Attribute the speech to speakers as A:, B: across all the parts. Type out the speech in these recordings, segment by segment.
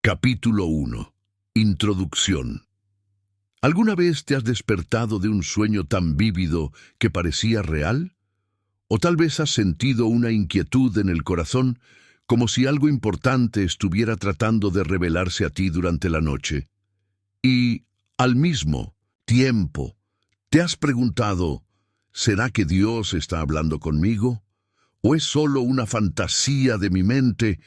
A: Capítulo 1. Introducción. ¿Alguna vez te has despertado de un sueño tan vívido que parecía real? ¿O tal vez has sentido una inquietud en el corazón, como si algo importante estuviera tratando de revelarse a ti durante la noche? Y, al mismo tiempo, ¿te has preguntado, ¿será que Dios está hablando conmigo? ¿O es solo una fantasía de mi mente?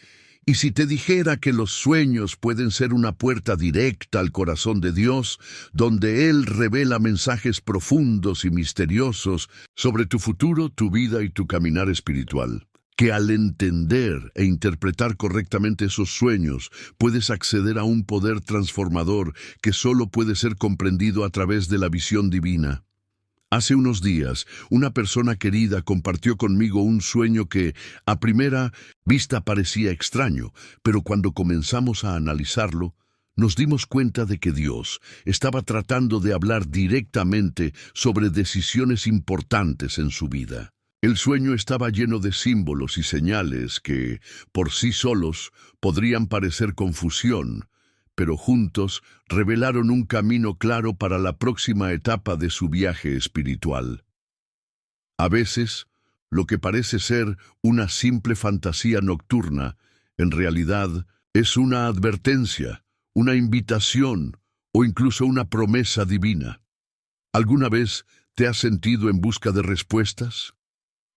A: Y si te dijera que los sueños pueden ser una puerta directa al corazón de Dios, donde Él revela mensajes profundos y misteriosos sobre tu futuro, tu vida y tu caminar espiritual, que al entender e interpretar correctamente esos sueños, puedes acceder a un poder transformador que solo puede ser comprendido a través de la visión divina. Hace unos días, una persona querida compartió conmigo un sueño que, a primera vista, parecía extraño, pero cuando comenzamos a analizarlo, nos dimos cuenta de que Dios estaba tratando de hablar directamente sobre decisiones importantes en su vida. El sueño estaba lleno de símbolos y señales que, por sí solos, podrían parecer confusión, pero juntos revelaron un camino claro para la próxima etapa de su viaje espiritual. A veces, lo que parece ser una simple fantasía nocturna, en realidad es una advertencia, una invitación o incluso una promesa divina. ¿Alguna vez te has sentido en busca de respuestas?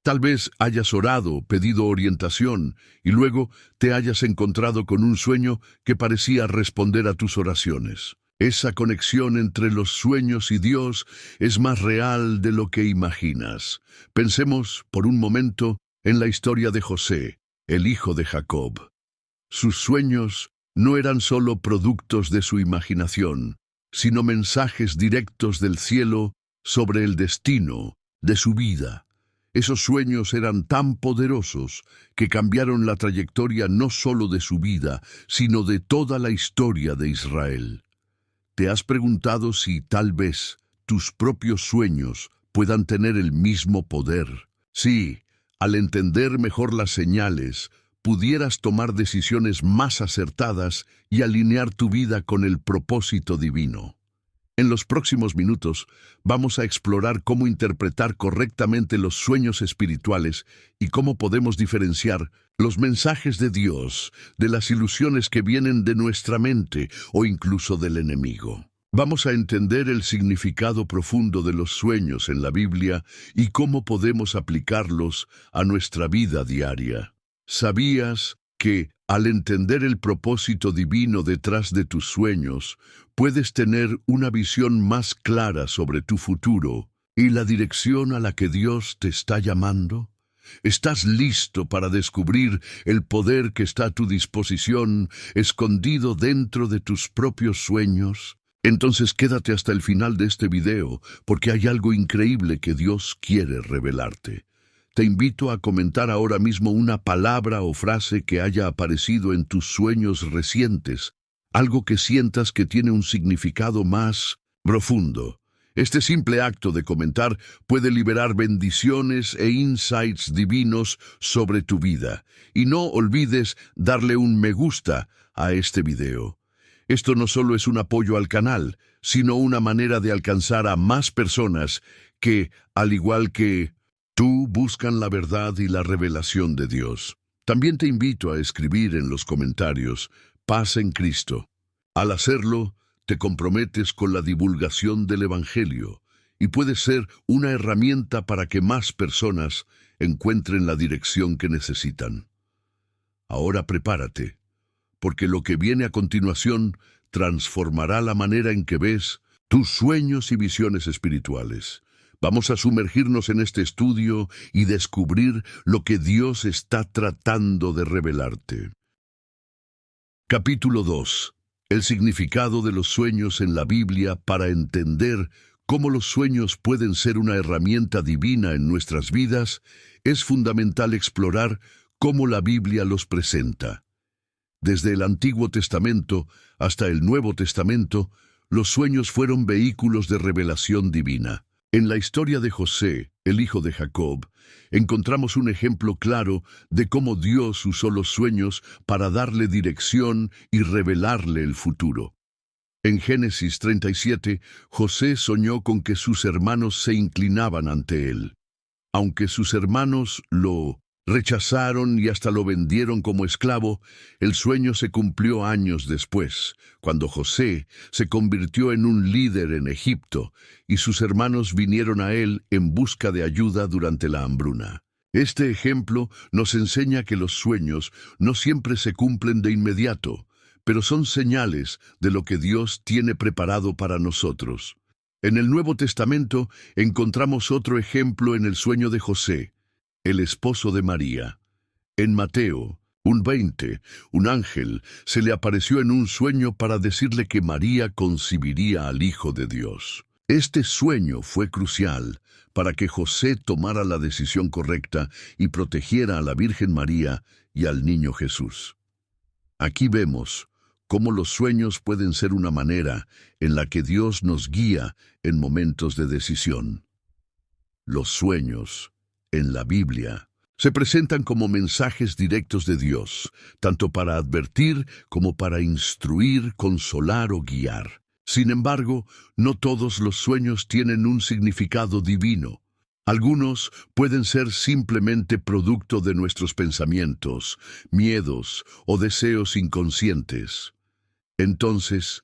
A: Tal vez hayas orado, pedido orientación, y luego te hayas encontrado con un sueño que parecía responder a tus oraciones. Esa conexión entre los sueños y Dios es más real de lo que imaginas. Pensemos, por un momento, en la historia de José, el hijo de Jacob. Sus sueños no eran solo productos de su imaginación, sino mensajes directos del cielo sobre el destino de su vida. Esos sueños eran tan poderosos que cambiaron la trayectoria no solo de su vida, sino de toda la historia de Israel. ¿Te has preguntado si tal vez tus propios sueños puedan tener el mismo poder? Sí, al entender mejor las señales, pudieras tomar decisiones más acertadas y alinear tu vida con el propósito divino. En los próximos minutos vamos a explorar cómo interpretar correctamente los sueños espirituales y cómo podemos diferenciar los mensajes de Dios de las ilusiones que vienen de nuestra mente o incluso del enemigo. Vamos a entender el significado profundo de los sueños en la Biblia y cómo podemos aplicarlos a nuestra vida diaria. ¿Sabías que, al entender el propósito divino detrás de tus sueños, puedes tener una visión más clara sobre tu futuro y la dirección a la que Dios te está llamando? ¿Estás listo para descubrir el poder que está a tu disposición, escondido dentro de tus propios sueños? Entonces quédate hasta el final de este video, porque hay algo increíble que Dios quiere revelarte. Te invito a comentar ahora mismo una palabra o frase que haya aparecido en tus sueños recientes, algo que sientas que tiene un significado más profundo. Este simple acto de comentar puede liberar bendiciones e insights divinos sobre tu vida. Y no olvides darle un me gusta a este video. Esto no solo es un apoyo al canal, sino una manera de alcanzar a más personas que, al igual que tú, buscan la verdad y la revelación de Dios. También te invito a escribir en los comentarios, paz en Cristo. Al hacerlo, te comprometes con la divulgación del Evangelio y puedes ser una herramienta para que más personas encuentren la dirección que necesitan. Ahora prepárate, porque lo que viene a continuación transformará la manera en que ves tus sueños y visiones espirituales. Vamos a sumergirnos en este estudio y descubrir lo que Dios está tratando de revelarte. Capítulo 2. El significado de los sueños en la Biblia para entender cómo los sueños pueden ser una herramienta divina en nuestras vidas. Es fundamental explorar cómo la Biblia los presenta. Desde el Antiguo Testamento hasta el Nuevo Testamento, los sueños fueron vehículos de revelación divina. En la historia de José, el hijo de Jacob, encontramos un ejemplo claro de cómo Dios usó los sueños para darle dirección y revelarle el futuro. En Génesis 37, José soñó con que sus hermanos se inclinaban ante él. Aunque sus hermanos lo rechazaron y hasta lo vendieron como esclavo, el sueño se cumplió años después, cuando José se convirtió en un líder en Egipto y sus hermanos vinieron a él en busca de ayuda durante la hambruna. Este ejemplo nos enseña que los sueños no siempre se cumplen de inmediato, pero son señales de lo que Dios tiene preparado para nosotros. En el Nuevo Testamento encontramos otro ejemplo en el sueño de José, el esposo de María. En Mateo 1:20, un ángel se le apareció en un sueño para decirle que María concibiría al Hijo de Dios. Este sueño fue crucial para que José tomara la decisión correcta y protegiera a la Virgen María y al niño Jesús. Aquí vemos cómo los sueños pueden ser una manera en la que Dios nos guía en momentos de decisión. Los sueños en la Biblia se presentan como mensajes directos de Dios, tanto para advertir como para instruir, consolar o guiar. Sin embargo, no todos los sueños tienen un significado divino. Algunos pueden ser simplemente producto de nuestros pensamientos, miedos o deseos inconscientes. Entonces,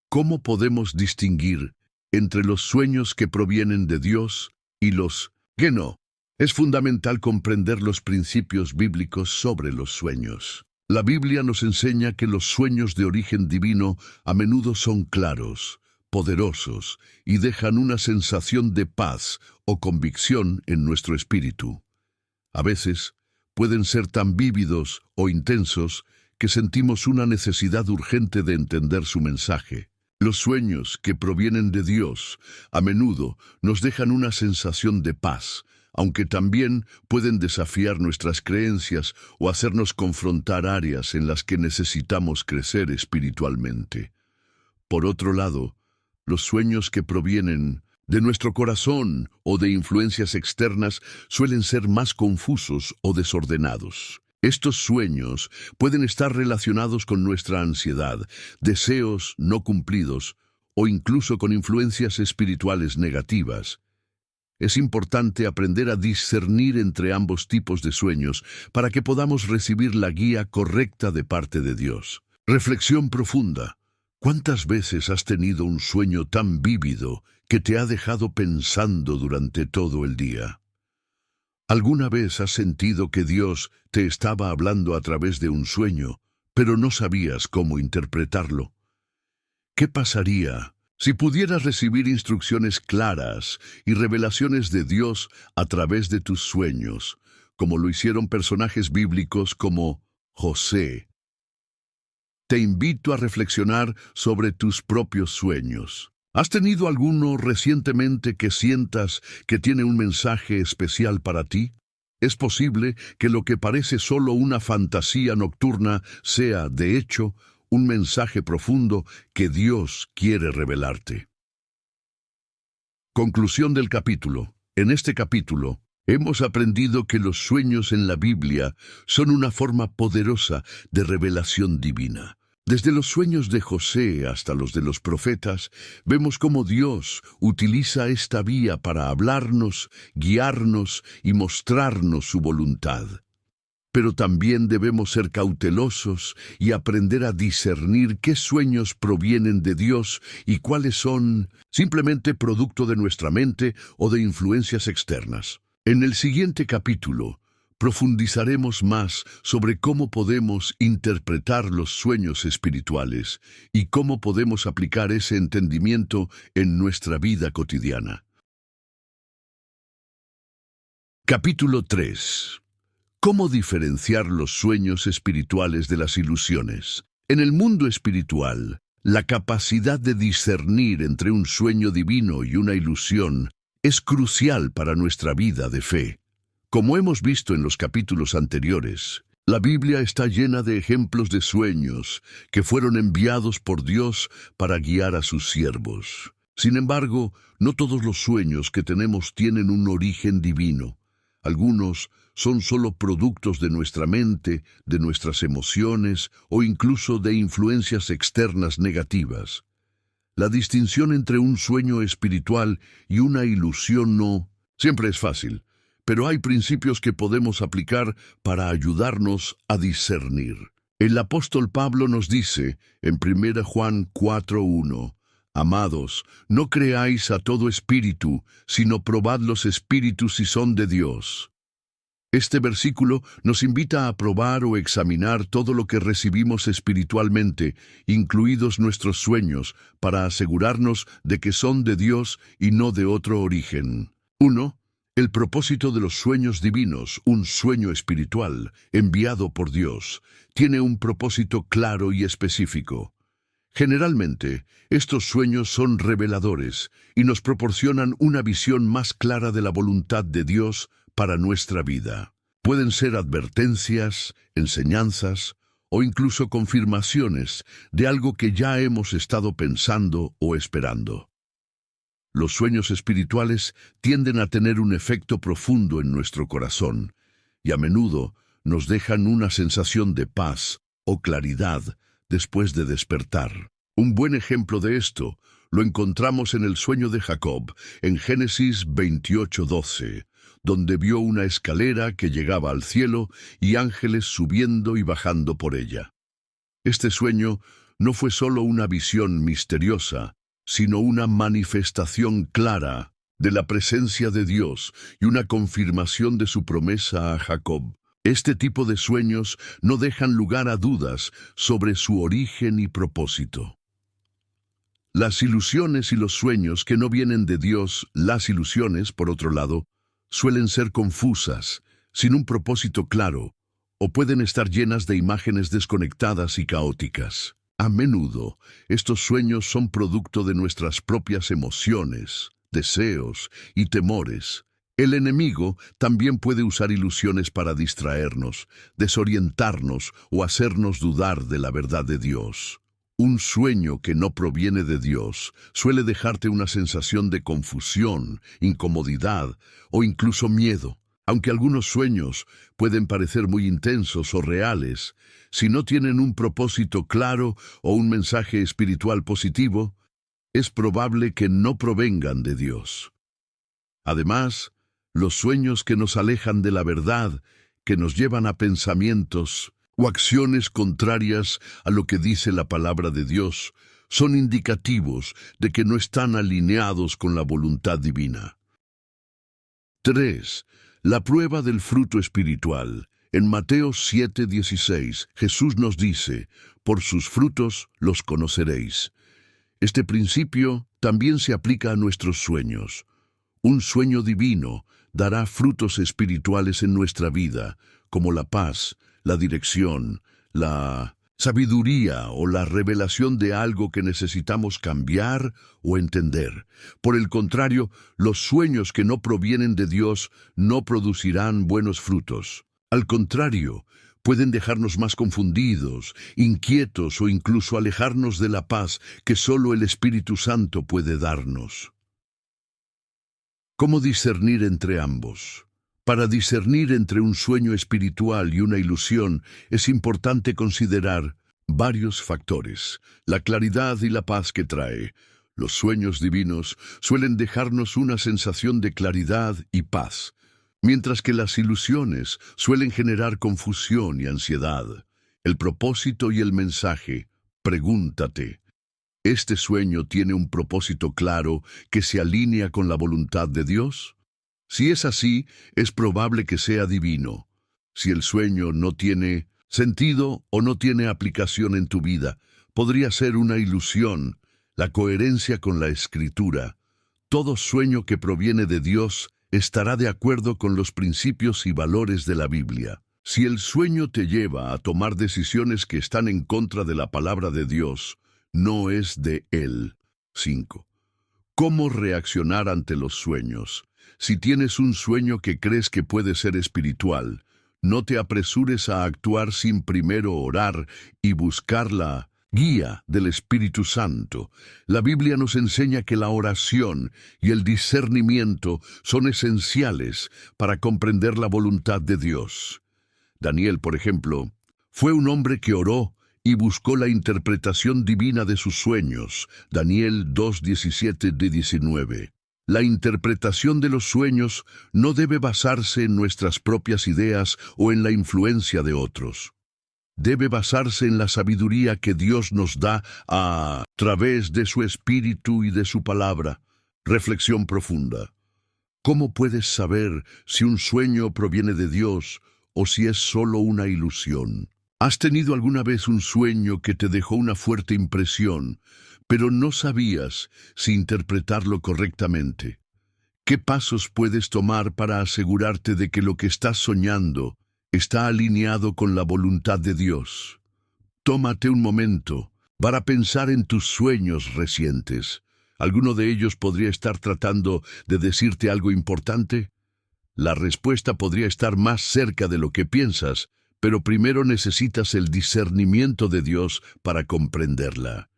A: ¿cómo podemos distinguir entre los sueños que provienen de Dios y los que no? Es fundamental comprender los principios bíblicos sobre los sueños. La Biblia nos enseña que los sueños de origen divino a menudo son claros, poderosos y dejan una sensación de paz o convicción en nuestro espíritu. A veces, pueden ser tan vívidos o intensos que sentimos una necesidad urgente de entender su mensaje. Los sueños que provienen de Dios a menudo nos dejan una sensación de paz, aunque también pueden desafiar nuestras creencias o hacernos confrontar áreas en las que necesitamos crecer espiritualmente. Por otro lado, los sueños que provienen de nuestro corazón o de influencias externas suelen ser más confusos o desordenados. Estos sueños pueden estar relacionados con nuestra ansiedad, deseos no cumplidos o incluso con influencias espirituales negativas. Es importante aprender a discernir entre ambos tipos de sueños para que podamos recibir la guía correcta de parte de Dios. Reflexión profunda. ¿Cuántas veces has tenido un sueño tan vívido que te ha dejado pensando durante todo el día? ¿Alguna vez has sentido que Dios te estaba hablando a través de un sueño, pero no sabías cómo interpretarlo? ¿Qué pasaría si pudieras recibir instrucciones claras y revelaciones de Dios a través de tus sueños, como lo hicieron personajes bíblicos como José? Te invito a reflexionar sobre tus propios sueños. ¿Has tenido alguno recientemente que sientas que tiene un mensaje especial para ti? Es posible que lo que parece solo una fantasía nocturna sea, de hecho, un mensaje profundo que Dios quiere revelarte. Conclusión del capítulo. En este capítulo, hemos aprendido que los sueños en la Biblia son una forma poderosa de revelación divina. Desde los sueños de José hasta los de los profetas, vemos cómo Dios utiliza esta vía para hablarnos, guiarnos y mostrarnos su voluntad. Pero también debemos ser cautelosos y aprender a discernir qué sueños provienen de Dios y cuáles son simplemente producto de nuestra mente o de influencias externas. En el siguiente capítulo, profundizaremos más sobre cómo podemos interpretar los sueños espirituales y cómo podemos aplicar ese entendimiento en nuestra vida cotidiana. Capítulo 3. ¿Cómo diferenciar los sueños espirituales de las ilusiones? En el mundo espiritual, la capacidad de discernir entre un sueño divino y una ilusión es crucial para nuestra vida de fe. Como hemos visto en los capítulos anteriores, la Biblia está llena de ejemplos de sueños que fueron enviados por Dios para guiar a sus siervos. Sin embargo, no todos los sueños que tenemos tienen un origen divino. Algunos son solo productos de nuestra mente, de nuestras emociones o incluso de influencias externas negativas. La distinción entre un sueño espiritual y una ilusión no siempre es fácil, pero hay principios que podemos aplicar para ayudarnos a discernir. El apóstol Pablo nos dice en 1 Juan 4:1, Amados, no creáis a todo espíritu, sino probad los espíritus si son de Dios. Este versículo nos invita a probar o examinar todo lo que recibimos espiritualmente, incluidos nuestros sueños, para asegurarnos de que son de Dios y no de otro origen. 1. El propósito de los sueños divinos, un sueño espiritual, enviado por Dios, tiene un propósito claro y específico. Generalmente, estos sueños son reveladores y nos proporcionan una visión más clara de la voluntad de Dios para nuestra vida. Pueden ser advertencias, enseñanzas o incluso confirmaciones de algo que ya hemos estado pensando o esperando. Los sueños espirituales tienden a tener un efecto profundo en nuestro corazón y a menudo nos dejan una sensación de paz o claridad después de despertar. Un buen ejemplo de esto lo encontramos en el sueño de Jacob, en Génesis 28:12, donde vio una escalera que llegaba al cielo y ángeles subiendo y bajando por ella. Este sueño no fue solo una visión misteriosa, sino una manifestación clara de la presencia de Dios y una confirmación de su promesa a Jacob. Este tipo de sueños no dejan lugar a dudas sobre su origen y propósito. Las ilusiones y los sueños que no vienen de Dios, las ilusiones, por otro lado, suelen ser confusas, sin un propósito claro, o pueden estar llenas de imágenes desconectadas y caóticas. A menudo, estos sueños son producto de nuestras propias emociones, deseos y temores. El enemigo también puede usar ilusiones para distraernos, desorientarnos o hacernos dudar de la verdad de Dios. Un sueño que no proviene de Dios suele dejarte una sensación de confusión, incomodidad o incluso miedo. Aunque algunos sueños pueden parecer muy intensos o reales, si no tienen un propósito claro o un mensaje espiritual positivo, es probable que no provengan de Dios. Además, los sueños que nos alejan de la verdad, que nos llevan a pensamientos o acciones contrarias a lo que dice la palabra de Dios, son indicativos de que no están alineados con la voluntad divina. 3. La prueba del fruto espiritual. En Mateo 7:16, Jesús nos dice, por sus frutos los conoceréis. Este principio también se aplica a nuestros sueños. Un sueño divino dará frutos espirituales en nuestra vida, como la paz, la dirección, la sabiduría o la revelación de algo que necesitamos cambiar o entender. Por el contrario, los sueños que no provienen de Dios no producirán buenos frutos. Al contrario, pueden dejarnos más confundidos, inquietos o incluso alejarnos de la paz que solo el Espíritu Santo puede darnos. ¿Cómo discernir entre ambos? Para discernir entre un sueño espiritual y una ilusión es importante considerar varios factores: la claridad y la paz que trae. Los sueños divinos suelen dejarnos una sensación de claridad y paz, mientras que las ilusiones suelen generar confusión y ansiedad. El propósito y el mensaje. Pregúntate: ¿este sueño tiene un propósito claro que se alinea con la voluntad de Dios? Si es así, es probable que sea divino. Si el sueño no tiene sentido o no tiene aplicación en tu vida, podría ser una ilusión. La coherencia con la Escritura. Todo sueño que proviene de Dios estará de acuerdo con los principios y valores de la Biblia. Si el sueño te lleva a tomar decisiones que están en contra de la palabra de Dios, no es de Él. 5. ¿Cómo reaccionar ante los sueños? Si tienes un sueño que crees que puede ser espiritual, no te apresures a actuar sin primero orar y buscar la guía del Espíritu Santo. La Biblia nos enseña que la oración y el discernimiento son esenciales para comprender la voluntad de Dios. Daniel, por ejemplo, fue un hombre que oró y buscó la interpretación divina de sus sueños. Daniel 2:17-19. La interpretación de los sueños no debe basarse en nuestras propias ideas o en la influencia de otros. Debe basarse en la sabiduría que Dios nos da a través de su Espíritu y de su palabra. Reflexión profunda. ¿Cómo puedes saber si un sueño proviene de Dios o si es solo una ilusión? ¿Has tenido alguna vez un sueño que te dejó una fuerte impresión, pero no sabías si interpretarlo correctamente? ¿Qué pasos puedes tomar para asegurarte de que lo que estás soñando está alineado con la voluntad de Dios? Tómate un momento para pensar en tus sueños recientes. ¿Alguno de ellos podría estar tratando de decirte algo importante? La respuesta podría estar más cerca de lo que piensas, pero primero necesitas el discernimiento de Dios para comprenderla.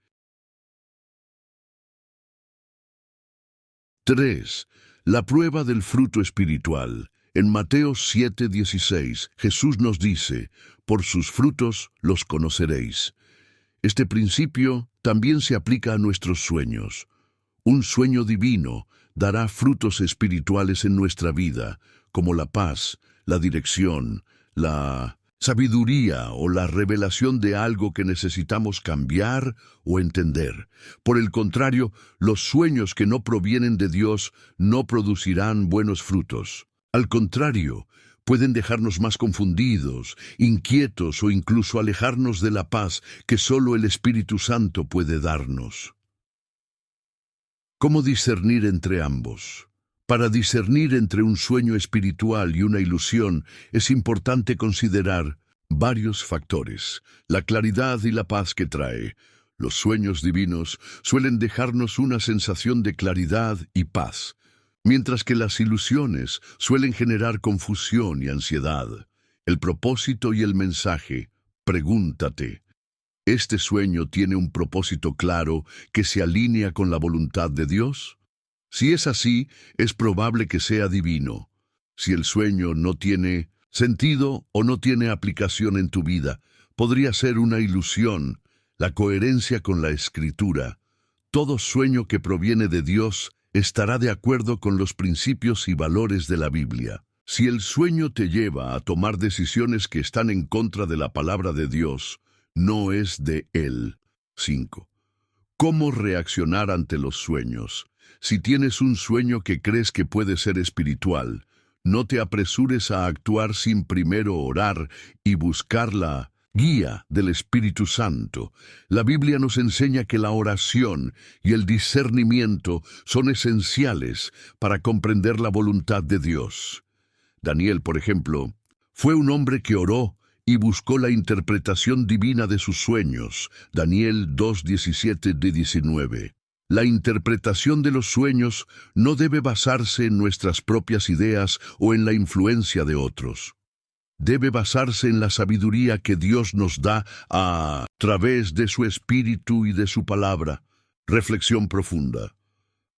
A: 3. La prueba del fruto espiritual. En Mateo 7:16, Jesús nos dice, «Por sus frutos los conoceréis». Este principio también se aplica a nuestros sueños. Un sueño divino dará frutos espirituales en nuestra vida, como la paz, la dirección, la sabiduría o la revelación de algo que necesitamos cambiar o entender. Por el contrario, los sueños que no provienen de Dios no producirán buenos frutos. Al contrario, pueden dejarnos más confundidos, inquietos o incluso alejarnos de la paz que solo el Espíritu Santo puede darnos. ¿Cómo discernir entre ambos? Para discernir entre un sueño espiritual y una ilusión, es importante considerar varios factores. La claridad y la paz que trae. Los sueños divinos suelen dejarnos una sensación de claridad y paz, mientras que las ilusiones suelen generar confusión y ansiedad. El propósito y el mensaje. Pregúntate, ¿este sueño tiene un propósito claro que se alinea con la voluntad de Dios? Si es así, es probable que sea divino. Si el sueño no tiene sentido o no tiene aplicación en tu vida, podría ser una ilusión. La coherencia con la Escritura. Todo sueño que proviene de Dios estará de acuerdo con los principios y valores de la Biblia. Si el sueño te lleva a tomar decisiones que están en contra de la palabra de Dios, no es de Él. 5. ¿Cómo reaccionar ante los sueños? Si tienes un sueño que crees que puede ser espiritual, no te apresures a actuar sin primero orar y buscar la guía del Espíritu Santo. La Biblia nos enseña que la oración y el discernimiento son esenciales para comprender la voluntad de Dios. Daniel, por ejemplo, fue un hombre que oró y buscó la interpretación divina de sus sueños. Daniel 2:17-19. La interpretación de los sueños no debe basarse en nuestras propias ideas o en la influencia de otros. Debe basarse en la sabiduría que Dios nos da a través de su Espíritu y de su palabra. Reflexión profunda.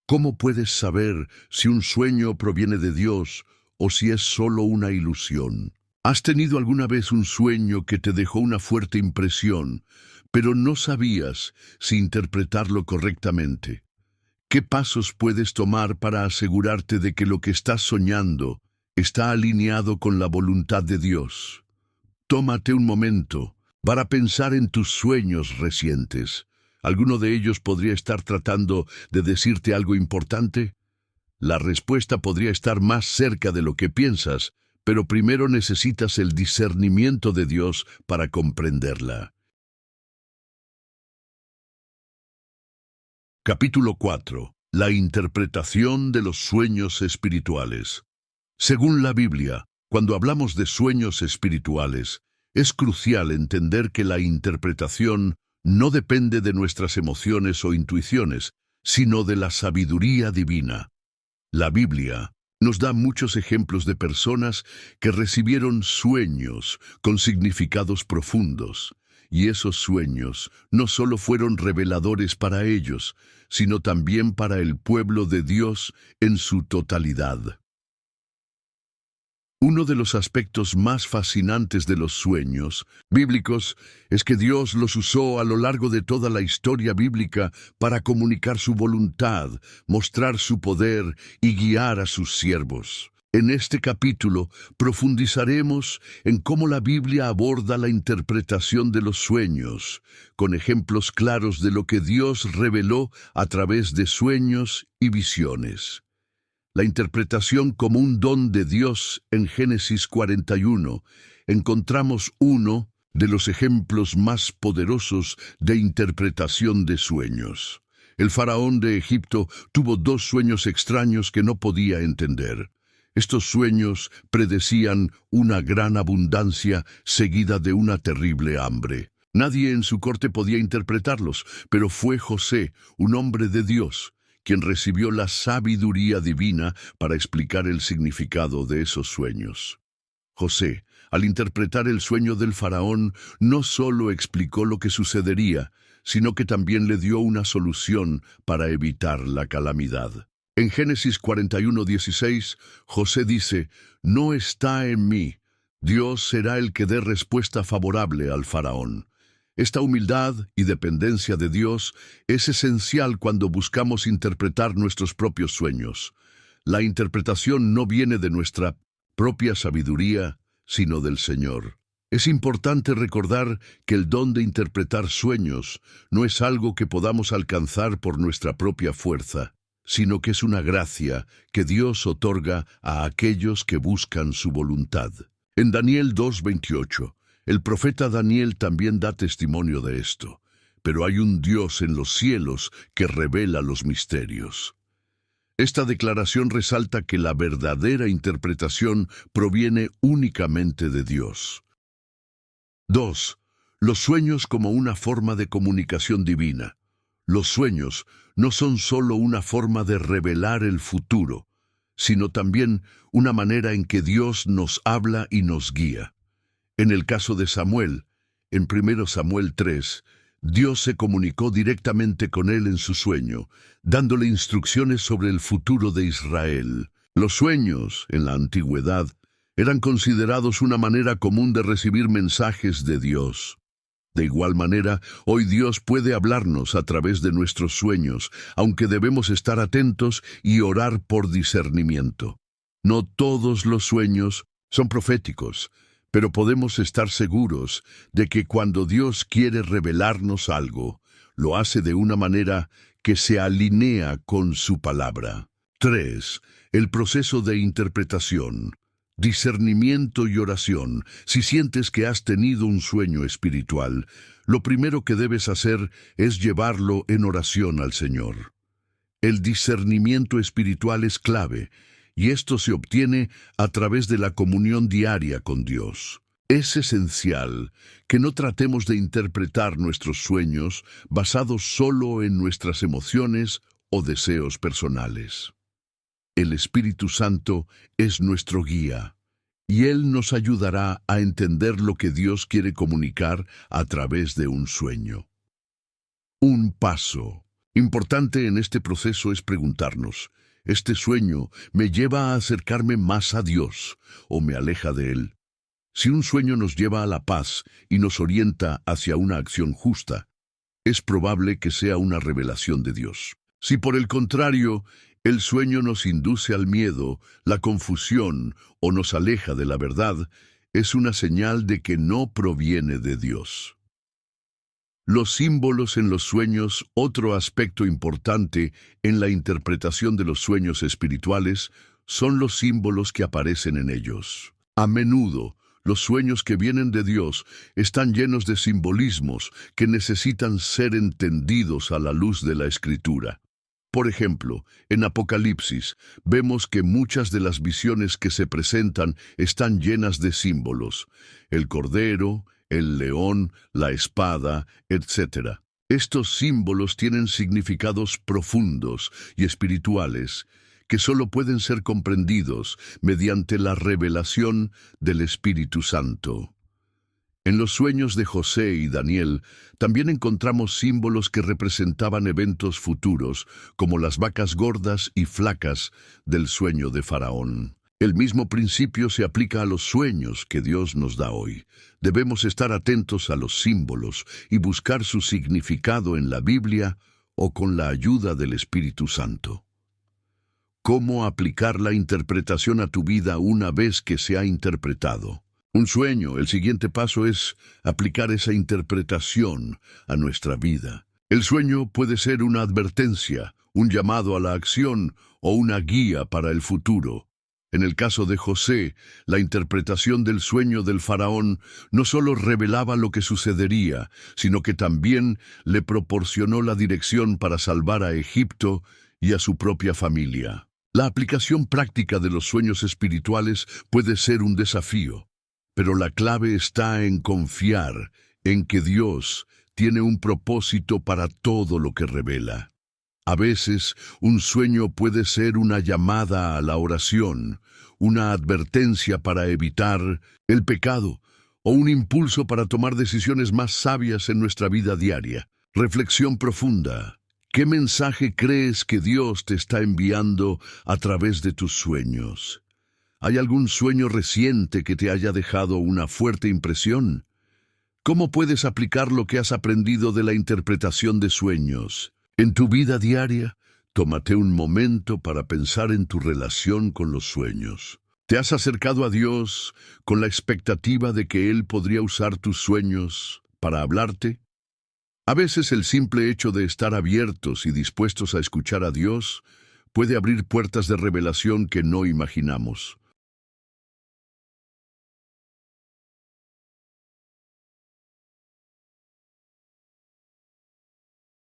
A: ¿Cómo puedes saber si un sueño proviene de Dios o si es solo una ilusión? ¿Has tenido alguna vez un sueño que te dejó una fuerte impresión, pero no sabías si interpretarlo correctamente? ¿Qué pasos puedes tomar para asegurarte de que lo que estás soñando está alineado con la voluntad de Dios? Tómate un momento para pensar en tus sueños recientes. ¿Alguno de ellos podría estar tratando de decirte algo importante? La respuesta podría estar más cerca de lo que piensas, pero primero necesitas el discernimiento de Dios para comprenderla. Capítulo 4. La interpretación de los sueños espirituales. Según la Biblia, cuando hablamos de sueños espirituales, es crucial entender que la interpretación no depende de nuestras emociones o intuiciones, sino de la sabiduría divina. La Biblia nos da muchos ejemplos de personas que recibieron sueños con significados profundos, Y esos sueños no solo fueron reveladores para ellos, sino también para el pueblo de Dios en su totalidad. Uno de los aspectos más fascinantes de los sueños bíblicos es que Dios los usó a lo largo de toda la historia bíblica para comunicar su voluntad, mostrar su poder y guiar a sus siervos. En este capítulo profundizaremos en cómo la Biblia aborda la interpretación de los sueños, con ejemplos claros de lo que Dios reveló a través de sueños y visiones. La interpretación como un don de Dios en Génesis 41, encontramos uno de los ejemplos más poderosos de interpretación de sueños. El faraón de Egipto tuvo dos sueños extraños que no podía entender. Estos sueños predecían una gran abundancia seguida de una terrible hambre. Nadie en su corte podía interpretarlos, pero fue José, un hombre de Dios, quien recibió la sabiduría divina para explicar el significado de esos sueños. José, al interpretar el sueño del faraón, no solo explicó lo que sucedería, sino que también le dio una solución para evitar la calamidad. En Génesis 41:16, José dice: «No está en mí, Dios será el que dé respuesta favorable al faraón». Esta humildad y dependencia de Dios es esencial cuando buscamos interpretar nuestros propios sueños. La interpretación no viene de nuestra propia sabiduría, sino del Señor. Es importante recordar que el don de interpretar sueños no es algo que podamos alcanzar por nuestra propia fuerza, sino que es una gracia que Dios otorga a aquellos que buscan su voluntad. En Daniel 2:28, el profeta Daniel también da testimonio de esto. Pero hay un Dios en los cielos que revela los misterios. Esta declaración resalta que la verdadera interpretación proviene únicamente de Dios. 2. Los sueños como una forma de comunicación divina. Los sueños no son solo una forma de revelar el futuro, sino también una manera en que Dios nos habla y nos guía. En el caso de Samuel, en 1 Samuel 3, Dios se comunicó directamente con él en su sueño, dándole instrucciones sobre el futuro de Israel. Los sueños, en la antigüedad, eran considerados una manera común de recibir mensajes de Dios. De igual manera, hoy Dios puede hablarnos a través de nuestros sueños, aunque debemos estar atentos y orar por discernimiento. No todos los sueños son proféticos, pero podemos estar seguros de que cuando Dios quiere revelarnos algo, lo hace de una manera que se alinea con su palabra. 3. El proceso de interpretación, discernimiento y oración. Si sientes que has tenido un sueño espiritual, lo primero que debes hacer es llevarlo en oración al Señor. El discernimiento espiritual es clave, y esto se obtiene a través de la comunión diaria con Dios. Es esencial que no tratemos de interpretar nuestros sueños basados solo en nuestras emociones o deseos personales. El Espíritu Santo es nuestro guía, y Él nos ayudará a entender lo que Dios quiere comunicar a través de un sueño. Un paso importante en este proceso es preguntarnos: ¿este sueño me lleva a acercarme más a Dios o me aleja de Él? Si un sueño nos lleva a la paz y nos orienta hacia una acción justa, es probable que sea una revelación de Dios. Si por el contrario, el sueño nos induce al miedo, la confusión o nos aleja de la verdad, es una señal de que no proviene de Dios. Los símbolos en los sueños, otro aspecto importante en la interpretación de los sueños espirituales, son los símbolos que aparecen en ellos. A menudo, los sueños que vienen de Dios están llenos de simbolismos que necesitan ser entendidos a la luz de la Escritura. Por ejemplo, en Apocalipsis, vemos que muchas de las visiones que se presentan están llenas de símbolos: el cordero, el león, la espada, etc. Estos símbolos tienen significados profundos y espirituales que solo pueden ser comprendidos mediante la revelación del Espíritu Santo. En los sueños de José y Daniel también encontramos símbolos que representaban eventos futuros, como las vacas gordas y flacas del sueño de Faraón. El mismo principio se aplica a los sueños que Dios nos da hoy. Debemos estar atentos a los símbolos y buscar su significado en la Biblia o con la ayuda del Espíritu Santo. ¿Cómo aplicar la interpretación a tu vida una vez que se ha interpretado? Un sueño, el siguiente paso es aplicar esa interpretación a nuestra vida. El sueño puede ser una advertencia, un llamado a la acción o una guía para el futuro. En el caso de José, la interpretación del sueño del faraón no solo revelaba lo que sucedería, sino que también le proporcionó la dirección para salvar a Egipto y a su propia familia. La aplicación práctica de los sueños espirituales puede ser un desafío, pero la clave está en confiar en que Dios tiene un propósito para todo lo que revela. A veces, un sueño puede ser una llamada a la oración, una advertencia para evitar el pecado o un impulso para tomar decisiones más sabias en nuestra vida diaria. Reflexión profunda. ¿Qué mensaje crees que Dios te está enviando a través de tus sueños? ¿Hay algún sueño reciente que te haya dejado una fuerte impresión? ¿Cómo puedes aplicar lo que has aprendido de la interpretación de sueños en tu vida diaria? Tómate un momento para pensar en tu relación con los sueños. ¿Te has acercado a Dios con la expectativa de que Él podría usar tus sueños para hablarte? A veces el simple hecho de estar abiertos y dispuestos a escuchar a Dios puede abrir puertas de revelación que no imaginamos.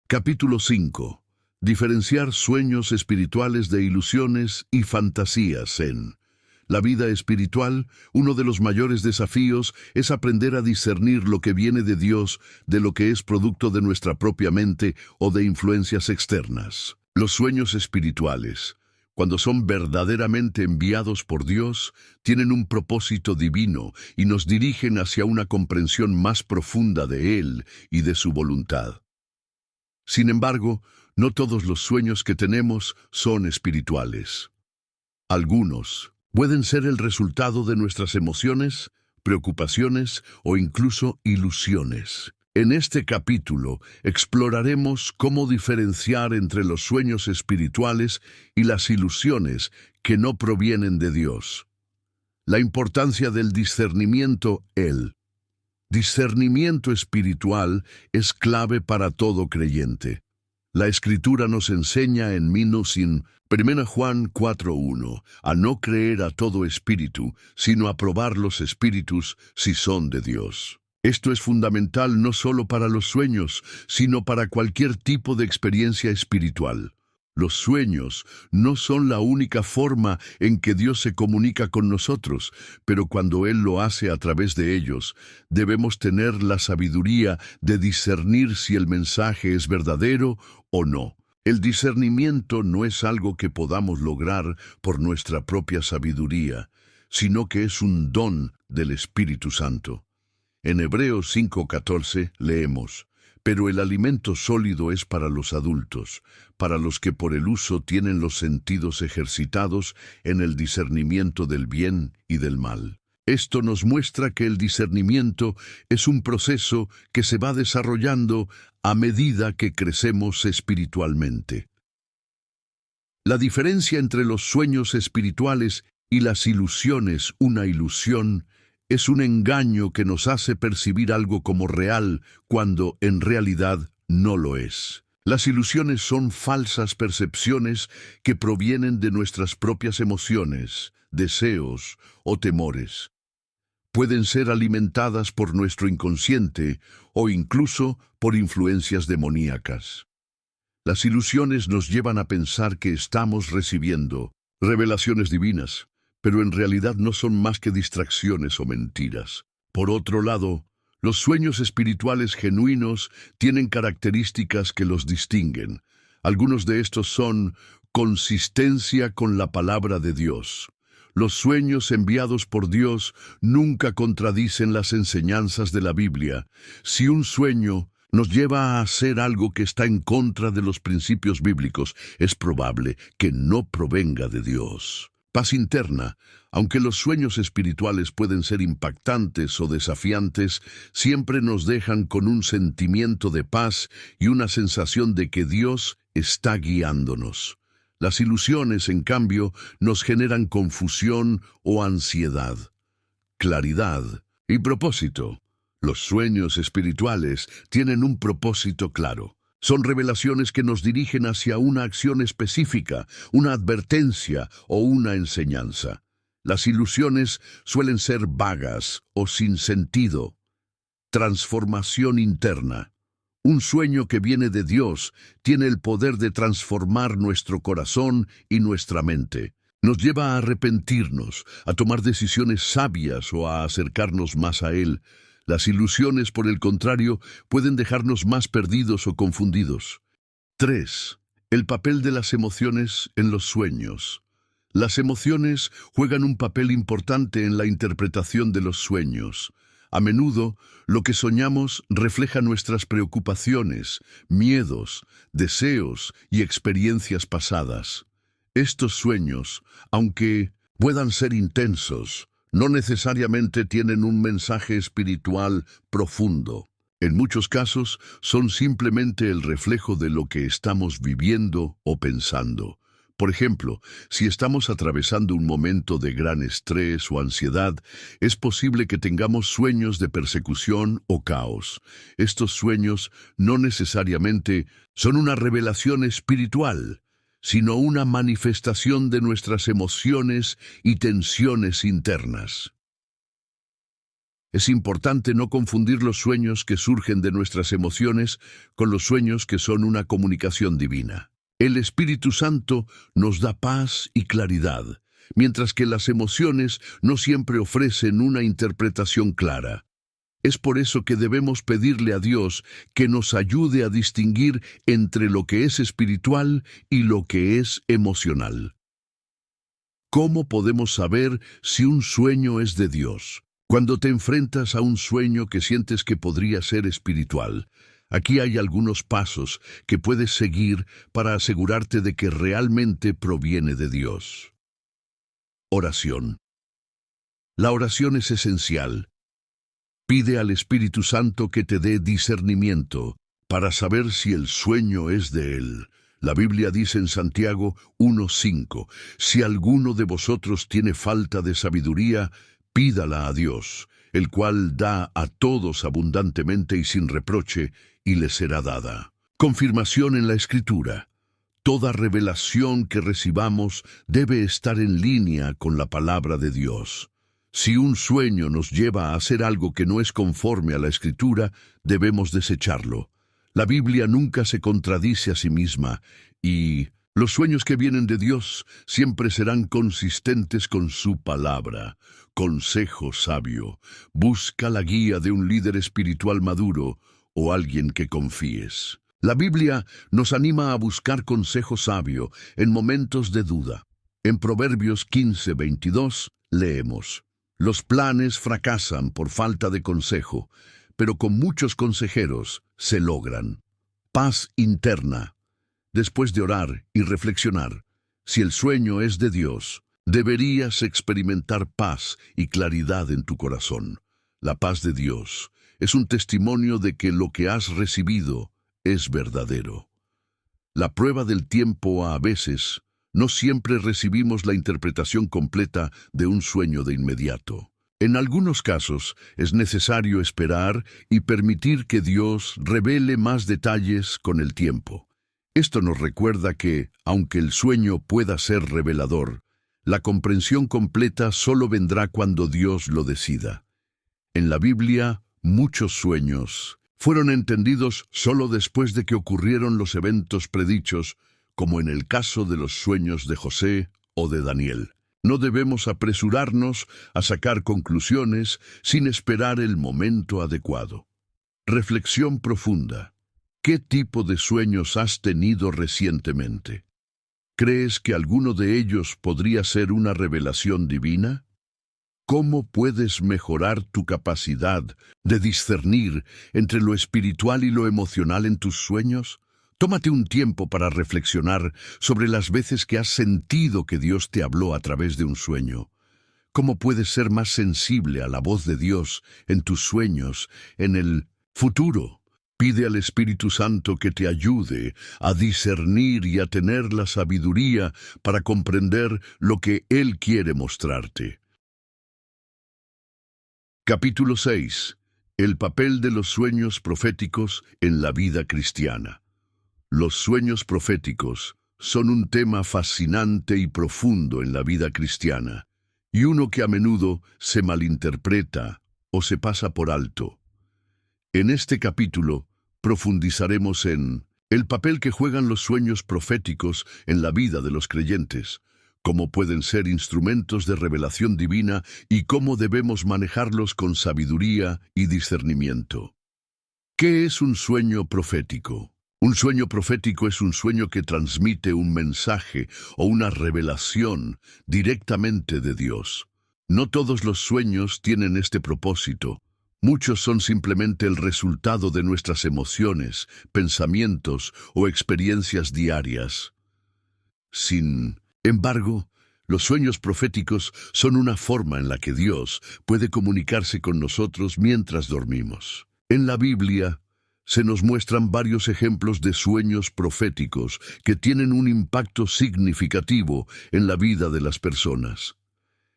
A: Capítulo 5. Diferenciar sueños espirituales de ilusiones y fantasías en la vida espiritual. Uno de los mayores desafíos es aprender a discernir lo que viene de Dios de lo que es producto de nuestra propia mente o de influencias externas. Los sueños espirituales, cuando son verdaderamente enviados por Dios, tienen un propósito divino y nos dirigen hacia una comprensión más profunda de Él y de su voluntad. Sin embargo, no todos los sueños que tenemos son espirituales. Algunos pueden ser el resultado de nuestras emociones, preocupaciones o incluso ilusiones. En este capítulo exploraremos cómo diferenciar entre los sueños espirituales y las ilusiones que no provienen de Dios. La importancia del discernimiento. El discernimiento espiritual es clave para todo creyente. La Escritura nos enseña en 1 Juan 4:1 a no creer a todo espíritu, sino a probar los espíritus si son de Dios. Esto es fundamental no solo para los sueños, sino para cualquier tipo de experiencia espiritual. Los sueños no son la única forma en que Dios se comunica con nosotros, pero cuando Él lo hace a través de ellos, debemos tener la sabiduría de discernir si el mensaje es verdadero o no. El discernimiento no es algo que podamos lograr por nuestra propia sabiduría, sino que es un don del Espíritu Santo. En Hebreos 5:14 leemos: pero el alimento sólido es para los adultos, para los que por el uso tienen los sentidos ejercitados en el discernimiento del bien y del mal. Esto nos muestra que el discernimiento es un proceso que se va desarrollando a medida que crecemos espiritualmente. La diferencia entre los sueños espirituales y las ilusiones. Una ilusión es un engaño que nos hace percibir algo como real cuando en realidad no lo es. Las ilusiones son falsas percepciones que provienen de nuestras propias emociones, deseos o temores. Pueden ser alimentadas por nuestro inconsciente o incluso por influencias demoníacas. Las ilusiones nos llevan a pensar que estamos recibiendo revelaciones divinas, pero en realidad no son más que distracciones o mentiras. Por otro lado, los sueños espirituales genuinos tienen características que los distinguen. Algunos de estos son consistencia con la palabra de Dios. Los sueños enviados por Dios nunca contradicen las enseñanzas de la Biblia. Si un sueño nos lleva a hacer algo que está en contra de los principios bíblicos, es probable que no provenga de Dios. Paz interna. Aunque los sueños espirituales pueden ser impactantes o desafiantes, siempre nos dejan con un sentimiento de paz y una sensación de que Dios está guiándonos. Las ilusiones, en cambio, nos generan confusión o ansiedad. Claridad y propósito. Los sueños espirituales tienen un propósito claro. Son revelaciones que nos dirigen hacia una acción específica, una advertencia o una enseñanza. Las ilusiones suelen ser vagas o sin sentido. Transformación interna. Un sueño que viene de Dios tiene el poder de transformar nuestro corazón y nuestra mente. Nos lleva a arrepentirnos, a tomar decisiones sabias o a acercarnos más a Él. Las ilusiones, por el contrario, pueden dejarnos más perdidos o confundidos. 3. El papel de las emociones en los sueños. Las emociones juegan un papel importante en la interpretación de los sueños. A menudo, lo que soñamos refleja nuestras preocupaciones, miedos, deseos y experiencias pasadas. Estos sueños, aunque puedan ser intensos, no necesariamente tienen un mensaje espiritual profundo. En muchos casos, son simplemente el reflejo de lo que estamos viviendo o pensando. Por ejemplo, si estamos atravesando un momento de gran estrés o ansiedad, es posible que tengamos sueños de persecución o caos. Estos sueños no necesariamente son una revelación espiritual, sino una manifestación de nuestras emociones y tensiones internas. Es importante no confundir los sueños que surgen de nuestras emociones con los sueños que son una comunicación divina. El Espíritu Santo nos da paz y claridad, mientras que las emociones no siempre ofrecen una interpretación clara. Es por eso que debemos pedirle a Dios que nos ayude a distinguir entre lo que es espiritual y lo que es emocional. ¿Cómo podemos saber si un sueño es de Dios? Cuando te enfrentas a un sueño que sientes que podría ser espiritual, aquí hay algunos pasos que puedes seguir para asegurarte de que realmente proviene de Dios. Oración. La oración es esencial. Pide al Espíritu Santo que te dé discernimiento para saber si el sueño es de Él. La Biblia dice en Santiago 1:5, si alguno de vosotros tiene falta de sabiduría, pídala a Dios, el cual da a todos abundantemente y sin reproche, y le será dada. Confirmación en la Escritura. Toda revelación que recibamos debe estar en línea con la palabra de Dios. Si un sueño nos lleva a hacer algo que no es conforme a la Escritura, debemos desecharlo. La Biblia nunca se contradice a sí misma, y los sueños que vienen de Dios siempre serán consistentes con su palabra. Consejo sabio. Busca la guía de un líder espiritual maduro o alguien que confíes. La Biblia nos anima a buscar consejo sabio en momentos de duda. En Proverbios 15:22 leemos: los planes fracasan por falta de consejo, pero con muchos consejeros se logran. Paz interna. Después de orar y reflexionar, si el sueño es de Dios, deberías experimentar paz y claridad en tu corazón. La paz de Dios es un testimonio de que lo que has recibido es verdadero. La prueba del tiempo a veces no siempre recibimos la interpretación completa de un sueño de inmediato. En algunos casos es necesario esperar y permitir que Dios revele más detalles con el tiempo. Esto nos recuerda que, aunque el sueño pueda ser revelador, la comprensión completa solo vendrá cuando Dios lo decida. En la Biblia, muchos sueños fueron entendidos solo después de que ocurrieron los eventos predichos, como en el caso de los sueños de José o de Daniel. No debemos apresurarnos a sacar conclusiones sin esperar el momento adecuado. Reflexión profunda. ¿Qué tipo de sueños has tenido recientemente? ¿Crees que alguno de ellos podría ser una revelación divina? ¿Cómo puedes mejorar tu capacidad de discernir entre lo espiritual y lo emocional en tus sueños? Tómate un tiempo para reflexionar sobre las veces que has sentido que Dios te habló a través de un sueño. ¿Cómo puedes ser más sensible a la voz de Dios en tus sueños, en el futuro? Pide al Espíritu Santo que te ayude a discernir y a tener la sabiduría para comprender lo que Él quiere mostrarte. Capítulo 6. El papel de los sueños proféticos en la vida cristiana. Los sueños proféticos son un tema fascinante y profundo en la vida cristiana, y uno que a menudo se malinterpreta o se pasa por alto. En este capítulo profundizaremos en el papel que juegan los sueños proféticos en la vida de los creyentes, cómo pueden ser instrumentos de revelación divina y cómo debemos manejarlos con sabiduría y discernimiento. ¿Qué es un sueño profético? Un sueño profético es un sueño que transmite un mensaje o una revelación directamente de Dios. No todos los sueños tienen este propósito. Muchos son simplemente el resultado de nuestras emociones, pensamientos o experiencias diarias. Sin embargo, los sueños proféticos son una forma en la que Dios puede comunicarse con nosotros mientras dormimos. En la Biblia se nos muestran varios ejemplos de sueños proféticos que tienen un impacto significativo en la vida de las personas.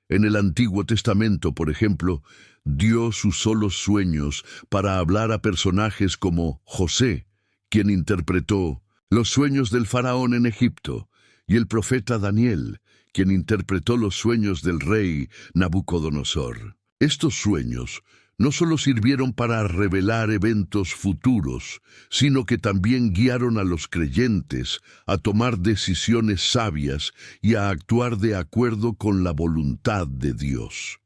A: En el Antiguo Testamento, por ejemplo, Dios usó los sueños para hablar a personajes como José, quien interpretó los sueños del faraón en Egipto, y el profeta Daniel, quien interpretó los sueños del rey Nabucodonosor. Estos sueños no solo sirvieron para revelar eventos futuros, sino que también guiaron a los creyentes a tomar decisiones sabias y a actuar de acuerdo con la voluntad de Dios.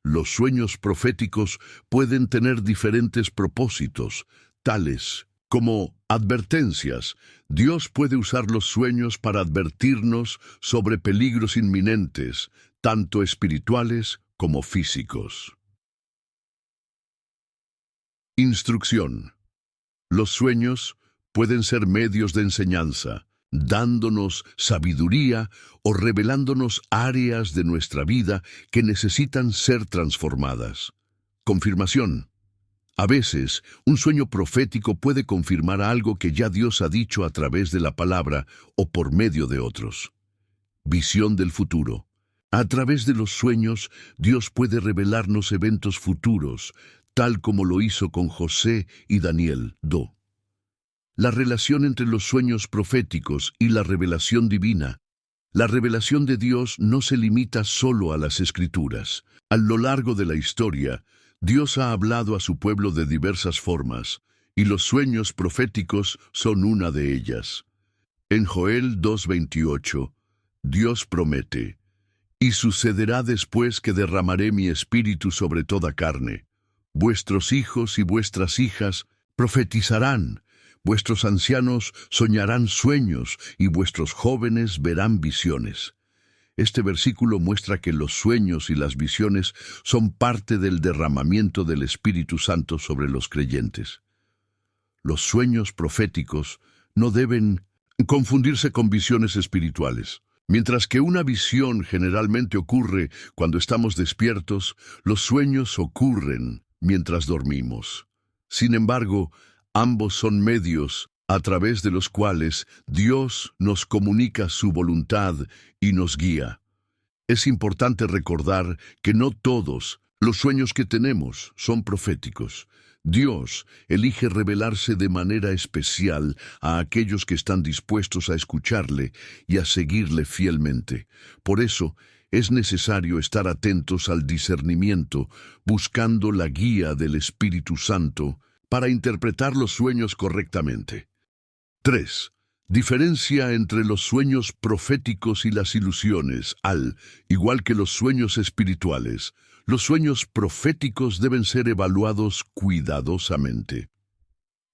A: Los sueños proféticos pueden tener diferentes propósitos, tales como advertencias. Dios puede usar los sueños para advertirnos sobre peligros inminentes, tanto espirituales como físicos. Instrucción. Los sueños pueden ser medios de enseñanza, dándonos sabiduría o revelándonos áreas de nuestra vida que necesitan ser transformadas. Confirmación. A veces, un sueño profético puede confirmar algo que ya Dios ha dicho a través de la palabra o por medio de otros. Visión del futuro. A través de los sueños, Dios puede revelarnos eventos futuros, tal como lo hizo con José y Daniel. La relación entre los sueños proféticos y la revelación divina. La revelación de Dios no se limita solo a las Escrituras. A lo largo de la historia, Dios ha hablado a su pueblo de diversas formas, y los sueños proféticos son una de ellas. En Joel 2:28, Dios promete: «Y sucederá después que derramaré mi espíritu sobre toda carne. Vuestros hijos y vuestras hijas profetizarán, vuestros ancianos soñarán sueños y vuestros jóvenes verán visiones». Este versículo muestra que los sueños y las visiones son parte del derramamiento del Espíritu Santo sobre los creyentes. Los sueños proféticos no deben confundirse con visiones espirituales. Mientras que una visión generalmente ocurre cuando estamos despiertos, los sueños ocurren mientras dormimos. Sin embargo, ambos son medios a través de los cuales Dios nos comunica su voluntad y nos guía. Es importante recordar que no todos los sueños que tenemos son proféticos. Dios elige revelarse de manera especial a aquellos que están dispuestos a escucharle y a seguirle fielmente. Por eso, es necesario estar atentos al discernimiento, buscando la guía del Espíritu Santo para interpretar los sueños correctamente. 3. Diferencia entre los sueños proféticos y las ilusiones. Al igual que los sueños espirituales, los sueños proféticos deben ser evaluados cuidadosamente.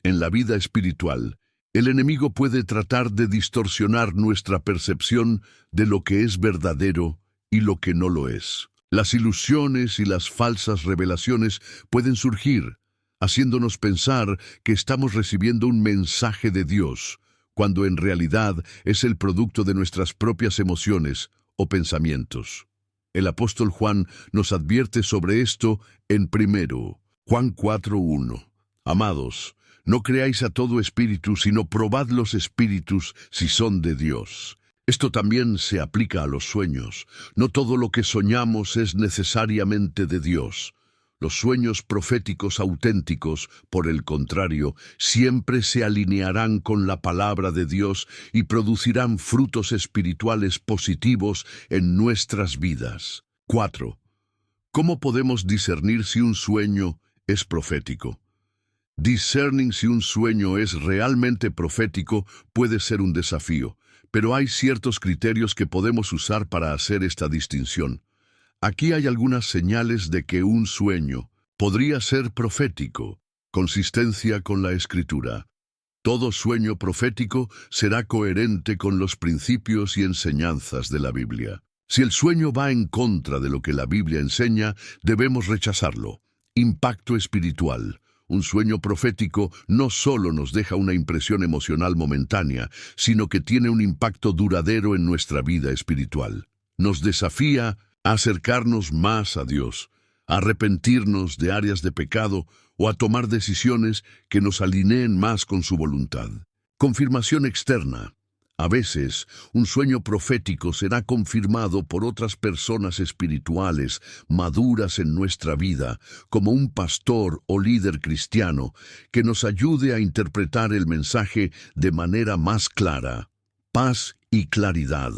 A: En la vida espiritual, El enemigo puede tratar de distorsionar nuestra percepción de lo que es verdadero y lo que no lo es. Las ilusiones y las falsas revelaciones pueden surgir, haciéndonos pensar que estamos recibiendo un mensaje de Dios, cuando en realidad es el producto de nuestras propias emociones o pensamientos. El apóstol Juan nos advierte sobre esto en Juan 4:1. Amados, no creáis a todo espíritu, sino probad los espíritus si son de Dios. Esto también se aplica a los sueños. No todo lo que soñamos es necesariamente de Dios. Los sueños proféticos auténticos, por el contrario, siempre se alinearán con la palabra de Dios y producirán frutos espirituales positivos en nuestras vidas. 4. ¿Cómo podemos discernir si un sueño es profético? Discerning si un sueño es realmente profético puede ser un desafío, pero hay ciertos criterios que podemos usar para hacer esta distinción. Aquí hay algunas señales de que un sueño podría ser profético. Consistencia con la Escritura. Todo sueño profético será coherente con los principios y enseñanzas de la Biblia. Si el sueño va en contra de lo que la Biblia enseña, debemos rechazarlo. Impacto espiritual. Un sueño profético no solo nos deja una impresión emocional momentánea, sino que tiene un impacto duradero en nuestra vida espiritual. Nos desafía a acercarnos más a Dios, a arrepentirnos de áreas de pecado o a tomar decisiones que nos alineen más con su voluntad. Confirmación externa. A veces, un sueño profético será confirmado por otras personas espirituales maduras en nuestra vida, como un pastor o líder cristiano, que nos ayude a interpretar el mensaje de manera más clara. Paz y claridad.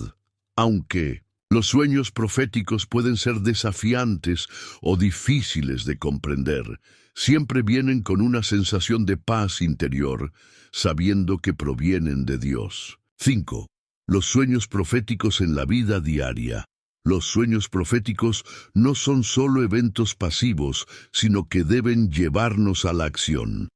A: Aunque los sueños proféticos pueden ser desafiantes o difíciles de comprender, siempre vienen con una sensación de paz interior, sabiendo que provienen de Dios. 5. Los sueños proféticos en la vida diaria. Los sueños proféticos no son solo eventos pasivos, sino que deben llevarnos a la acción.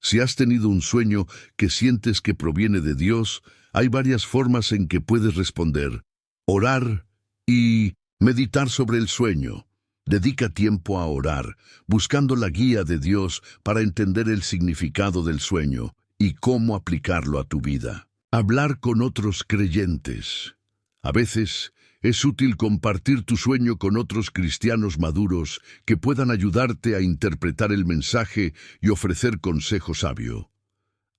A: Si has tenido un sueño que sientes que proviene de Dios, hay varias formas en que puedes responder. Orar y meditar sobre el sueño. Dedica tiempo a orar, buscando la guía de Dios para entender el significado del sueño y cómo aplicarlo a tu vida. Hablar con otros creyentes. A veces es útil compartir tu sueño con otros cristianos maduros que puedan ayudarte a interpretar el mensaje y ofrecer consejo sabio.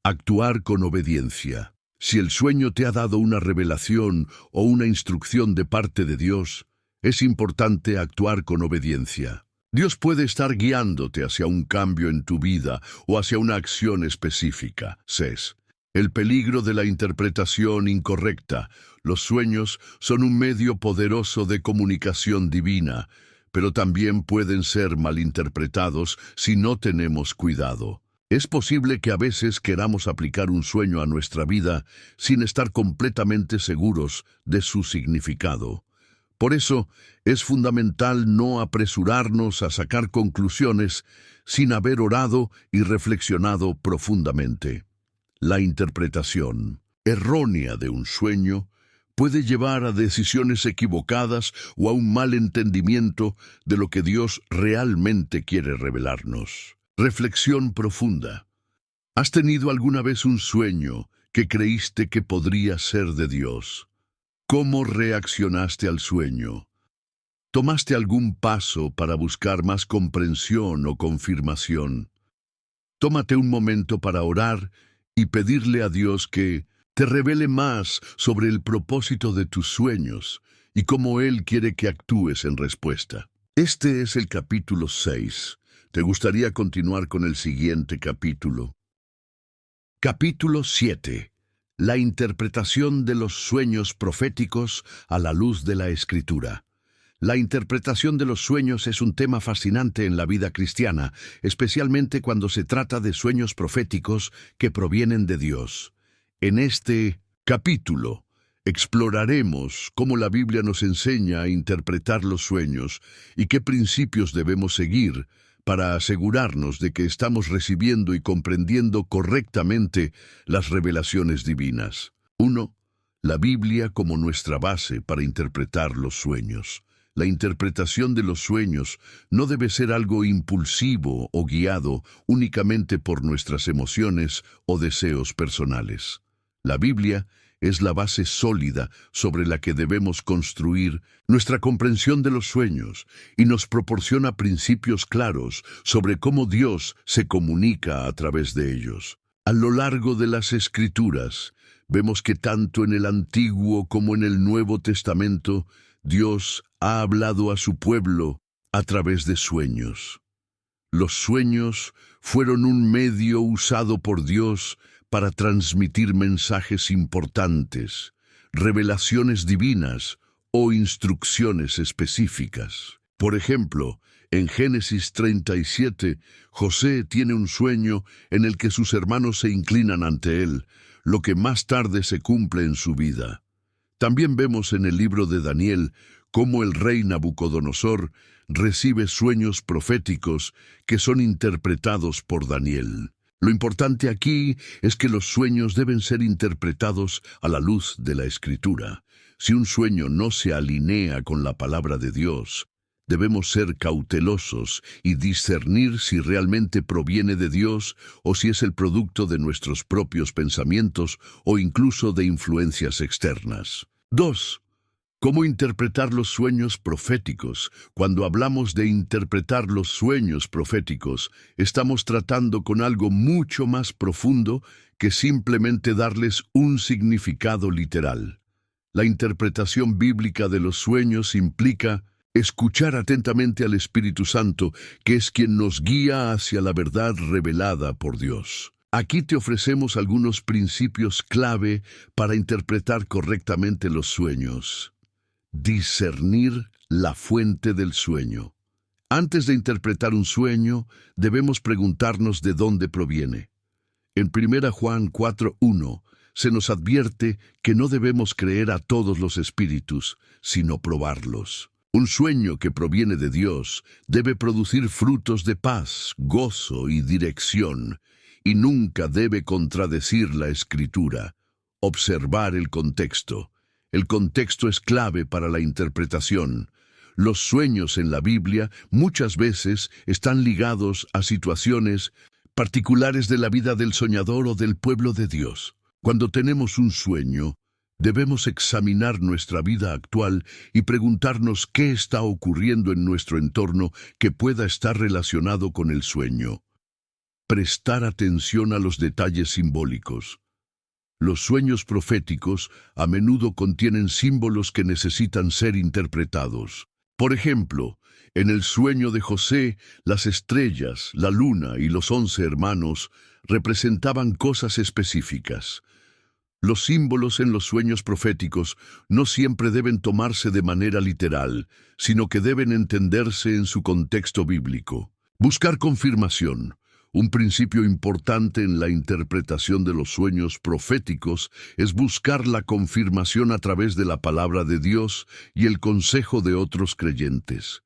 A: Actuar con obediencia. Si el sueño te ha dado una revelación o una instrucción de parte de Dios, es importante actuar con obediencia. Dios puede estar guiándote hacia un cambio en tu vida o hacia una acción específica. 6. El peligro de la interpretación incorrecta. Los sueños son un medio poderoso de comunicación divina, pero también pueden ser malinterpretados si no tenemos cuidado. Es posible que a veces queramos aplicar un sueño a nuestra vida sin estar completamente seguros de su significado. Por eso, es fundamental no apresurarnos a sacar conclusiones sin haber orado y reflexionado profundamente. La interpretación errónea de un sueño puede llevar a decisiones equivocadas o a un mal entendimiento de lo que Dios realmente quiere revelarnos. Reflexión profunda. ¿Has tenido alguna vez un sueño que creíste que podría ser de Dios? ¿Cómo reaccionaste al sueño? ¿Tomaste algún paso para buscar más comprensión o confirmación? Tómate un momento para orar y pedirle a Dios que te revele más sobre el propósito de tus sueños y cómo Él quiere que actúes en respuesta. Este es el capítulo 6. ¿Te gustaría continuar con el siguiente capítulo? Capítulo 7. La interpretación de los sueños proféticos a la luz de la Escritura. La interpretación de los sueños es un tema fascinante en la vida cristiana, especialmente cuando se trata de sueños proféticos que provienen de Dios. En este capítulo exploraremos cómo la Biblia nos enseña a interpretar los sueños y qué principios debemos seguir para asegurarnos de que estamos recibiendo y comprendiendo correctamente las revelaciones divinas. 1. La Biblia como nuestra base para interpretar los sueños. La interpretación de los sueños no debe ser algo impulsivo o guiado únicamente por nuestras emociones o deseos personales. La Biblia es la base sólida sobre la que debemos construir nuestra comprensión de los sueños y nos proporciona principios claros sobre cómo Dios se comunica a través de ellos. A lo largo de las Escrituras, vemos que tanto en el Antiguo como en el Nuevo Testamento, Dios ha hablado a su pueblo a través de sueños. Los sueños fueron un medio usado por Dios para transmitir mensajes importantes, revelaciones divinas o instrucciones específicas. Por ejemplo, en Génesis 37, José tiene un sueño en el que sus hermanos se inclinan ante él, lo que más tarde se cumple en su vida. También vemos en el libro de Daniel cómo el rey Nabucodonosor recibe sueños proféticos que son interpretados por Daniel. Lo importante aquí es que los sueños deben ser interpretados a la luz de la Escritura. Si un sueño no se alinea con la palabra de Dios, debemos ser cautelosos y discernir si realmente proviene de Dios o si es el producto de nuestros propios pensamientos o incluso de influencias externas. 2. ¿Cómo interpretar los sueños proféticos? Cuando hablamos de interpretar los sueños proféticos, estamos tratando con algo mucho más profundo que simplemente darles un significado literal. La interpretación bíblica de los sueños implica escuchar atentamente al Espíritu Santo, que es quien nos guía hacia la verdad revelada por Dios. Aquí te ofrecemos algunos principios clave para interpretar correctamente los sueños. Discernir la fuente del sueño. Antes de interpretar un sueño, debemos preguntarnos de dónde proviene. En 1 Juan 4:1 se nos advierte que no debemos creer a todos los espíritus, sino probarlos. Un sueño que proviene de Dios debe producir frutos de paz, gozo y dirección, y nunca debe contradecir la Escritura. Observar el contexto. El contexto es clave para la interpretación. Los sueños en la Biblia muchas veces están ligados a situaciones particulares de la vida del soñador o del pueblo de Dios. Cuando tenemos un sueño, debemos examinar nuestra vida actual y preguntarnos qué está ocurriendo en nuestro entorno que pueda estar relacionado con el sueño. Prestar atención a los detalles simbólicos. Los sueños proféticos a menudo contienen símbolos que necesitan ser interpretados. Por ejemplo, en el sueño de José, las estrellas, la luna y los 11 hermanos representaban cosas específicas. Los símbolos en los sueños proféticos no siempre deben tomarse de manera literal, sino que deben entenderse en su contexto bíblico. Buscar confirmación. Un principio importante en la interpretación de los sueños proféticos es buscar la confirmación a través de la palabra de Dios y el consejo de otros creyentes.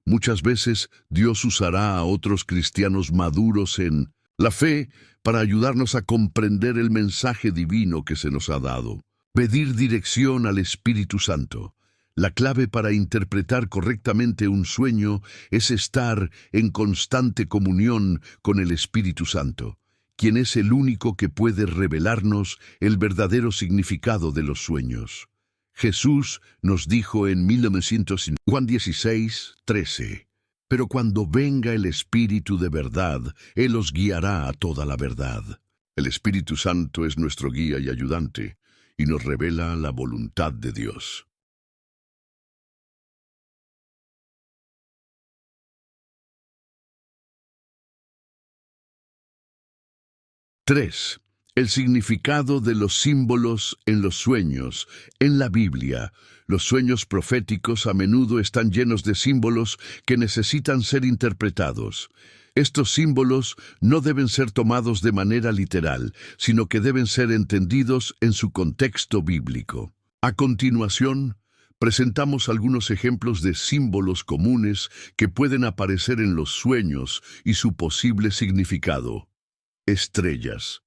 A: Muchas veces Dios usará a otros cristianos maduros en la fe para ayudarnos a comprender el mensaje divino que se nos ha dado. Pedir dirección al Espíritu Santo. La clave para interpretar correctamente un sueño es estar en constante comunión con el Espíritu Santo, quien es el único que puede revelarnos el verdadero significado de los sueños. Jesús nos dijo en Juan 16:13, «Pero cuando venga el Espíritu de verdad, Él os guiará a toda la verdad». El Espíritu Santo es nuestro guía y ayudante, y nos revela la voluntad de Dios. 3. El significado de los símbolos en los sueños. En la Biblia, los sueños proféticos a menudo están llenos de símbolos que necesitan ser interpretados. Estos símbolos no deben ser tomados de manera literal, sino que deben ser entendidos en su contexto bíblico. A continuación, presentamos algunos ejemplos de símbolos comunes que pueden aparecer en los sueños y su posible significado. Estrellas.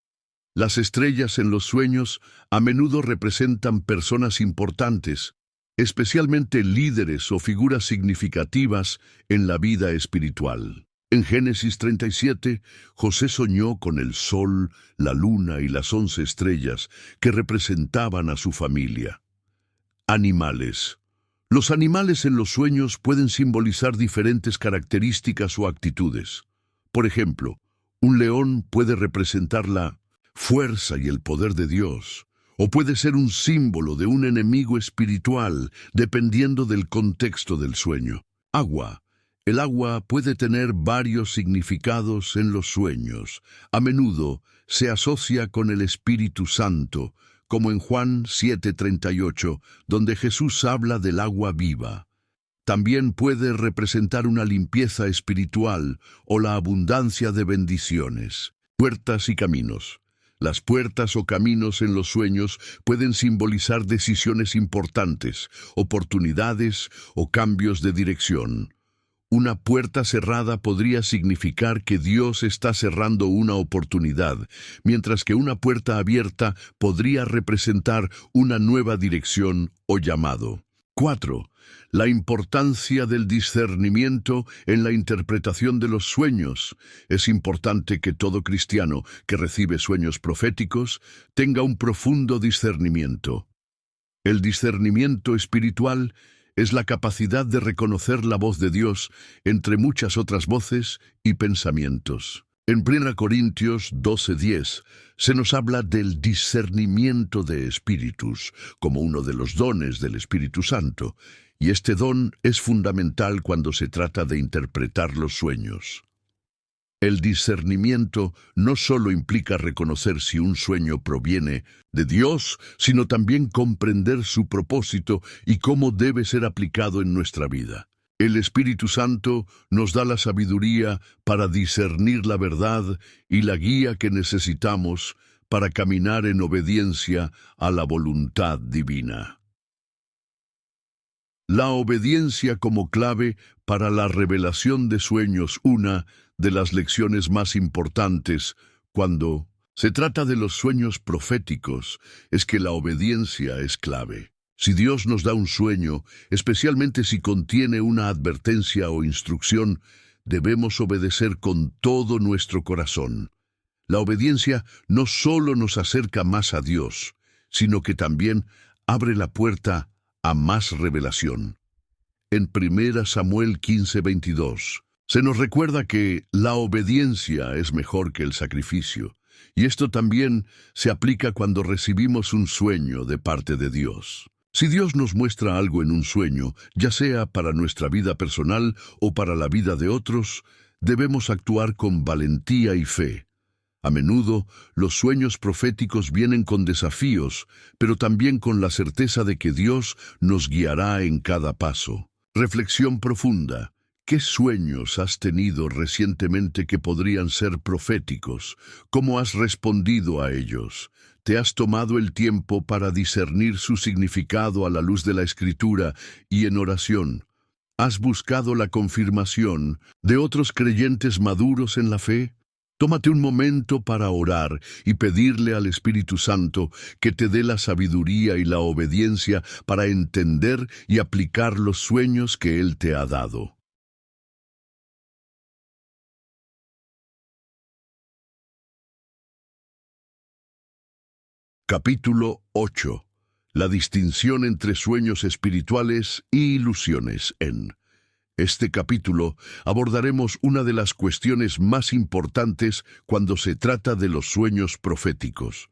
A: Las estrellas en los sueños a menudo representan personas importantes, especialmente líderes o figuras significativas en la vida espiritual. En Génesis 37, José soñó con el sol, la luna y las 11 estrellas que representaban a su familia. Animales. Los animales en los sueños pueden simbolizar diferentes características o actitudes. Por ejemplo, un león puede representar la fuerza y el poder de Dios, o puede ser un símbolo de un enemigo espiritual, dependiendo del contexto del sueño. Agua. El agua puede tener varios significados en los sueños. A menudo se asocia con el Espíritu Santo, como en Juan 7:38, donde Jesús habla del agua viva. También puede representar una limpieza espiritual o la abundancia de bendiciones. Puertas y caminos. Las puertas o caminos en los sueños pueden simbolizar decisiones importantes, oportunidades o cambios de dirección. Una puerta cerrada podría significar que Dios está cerrando una oportunidad, mientras que una puerta abierta podría representar una nueva dirección o llamado. 4. La importancia del discernimiento en la interpretación de los sueños. Es importante que todo cristiano que recibe sueños proféticos tenga un profundo discernimiento. El discernimiento espiritual es la capacidad de reconocer la voz de Dios entre muchas otras voces y pensamientos. En 1 Corintios 12:10 se nos habla del discernimiento de espíritus como uno de los dones del Espíritu Santo, y este don es fundamental cuando se trata de interpretar los sueños. El discernimiento no solo implica reconocer si un sueño proviene de Dios, sino también comprender su propósito y cómo debe ser aplicado en nuestra vida. El Espíritu Santo nos da la sabiduría para discernir la verdad y la guía que necesitamos para caminar en obediencia a la voluntad divina. La obediencia como clave para la revelación de sueños, una de las lecciones más importantes cuando se trata de los sueños proféticos, es que la obediencia es clave. Si Dios nos da un sueño, especialmente si contiene una advertencia o instrucción, debemos obedecer con todo nuestro corazón. La obediencia no solo nos acerca más a Dios, sino que también abre la puerta a más revelación. En 1 Samuel 15:22, se nos recuerda que la obediencia es mejor que el sacrificio, y esto también se aplica cuando recibimos un sueño de parte de Dios. Si Dios nos muestra algo en un sueño, ya sea para nuestra vida personal o para la vida de otros, debemos actuar con valentía y fe. A menudo, los sueños proféticos vienen con desafíos, pero también con la certeza de que Dios nos guiará en cada paso. Reflexión profunda. ¿Qué sueños has tenido recientemente que podrían ser proféticos? ¿Cómo has respondido a ellos? ¿Te has tomado el tiempo para discernir su significado a la luz de la Escritura y en oración? ¿Has buscado la confirmación de otros creyentes maduros en la fe? Tómate un momento para orar y pedirle al Espíritu Santo que te dé la sabiduría y la obediencia para entender y aplicar los sueños que Él te ha dado. Capítulo 8. La distinción entre sueños espirituales y ilusiones. En este capítulo abordaremos una de las cuestiones más importantes cuando se trata de los sueños proféticos: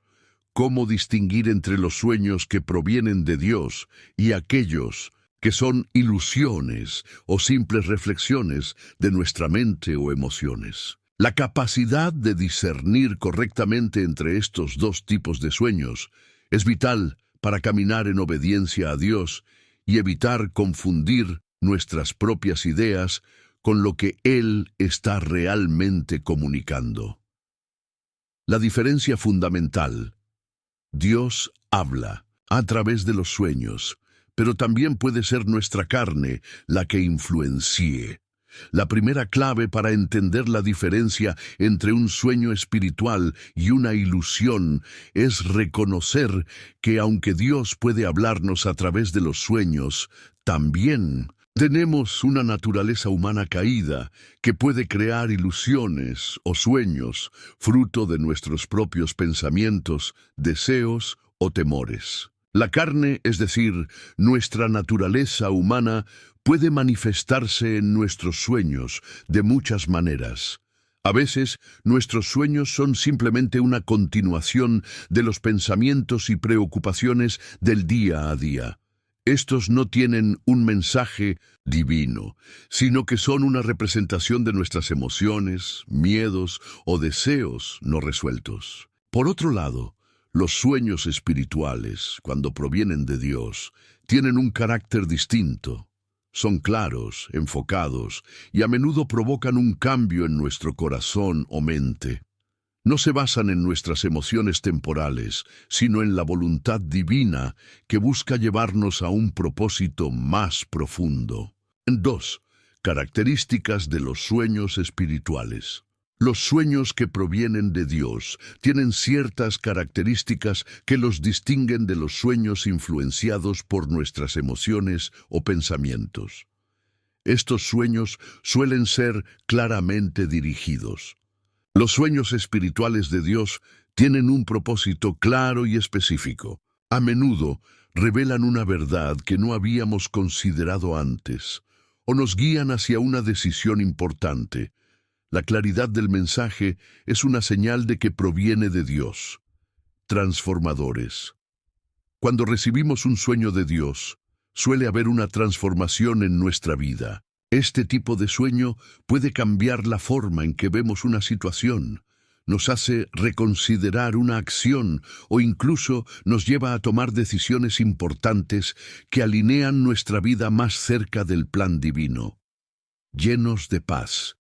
A: cómo distinguir entre los sueños que provienen de Dios y aquellos que son ilusiones o simples reflexiones de nuestra mente o emociones. La capacidad de discernir correctamente entre estos dos tipos de sueños es vital para caminar en obediencia a Dios y evitar confundir nuestras propias ideas con lo que Él está realmente comunicando. La diferencia fundamental: Dios habla a través de los sueños, pero también puede ser nuestra carne la que influencie. La primera clave para entender la diferencia entre un sueño espiritual y una ilusión es reconocer que aunque Dios puede hablarnos a través de los sueños, también tenemos una naturaleza humana caída que puede crear ilusiones o sueños fruto de nuestros propios pensamientos, deseos o temores. La carne, es decir, nuestra naturaleza humana, puede manifestarse en nuestros sueños de muchas maneras. A veces, nuestros sueños son simplemente una continuación de los pensamientos y preocupaciones del día a día. Estos no tienen un mensaje divino, sino que son una representación de nuestras emociones, miedos o deseos no resueltos. Por otro lado, los sueños espirituales, cuando provienen de Dios, tienen un carácter distinto. Son claros, enfocados, y a menudo provocan un cambio en nuestro corazón o mente. No se basan en nuestras emociones temporales, sino en la voluntad divina que busca llevarnos a un propósito más profundo. 2. Características de los sueños espirituales. Los sueños que provienen de Dios tienen ciertas características que los distinguen de los sueños influenciados por nuestras emociones o pensamientos. Estos sueños suelen ser claramente dirigidos. Los sueños espirituales de Dios tienen un propósito claro y específico. A menudo revelan una verdad que no habíamos considerado antes, o nos guían hacia una decisión importante. La claridad del mensaje es una señal de que proviene de Dios. Transformadores. Cuando recibimos un sueño de Dios, suele haber una transformación en nuestra vida. Este tipo de sueño puede cambiar la forma en que vemos una situación, nos hace reconsiderar una acción o incluso nos lleva a tomar decisiones importantes que alinean nuestra vida más cerca del plan divino. Llenos de paz.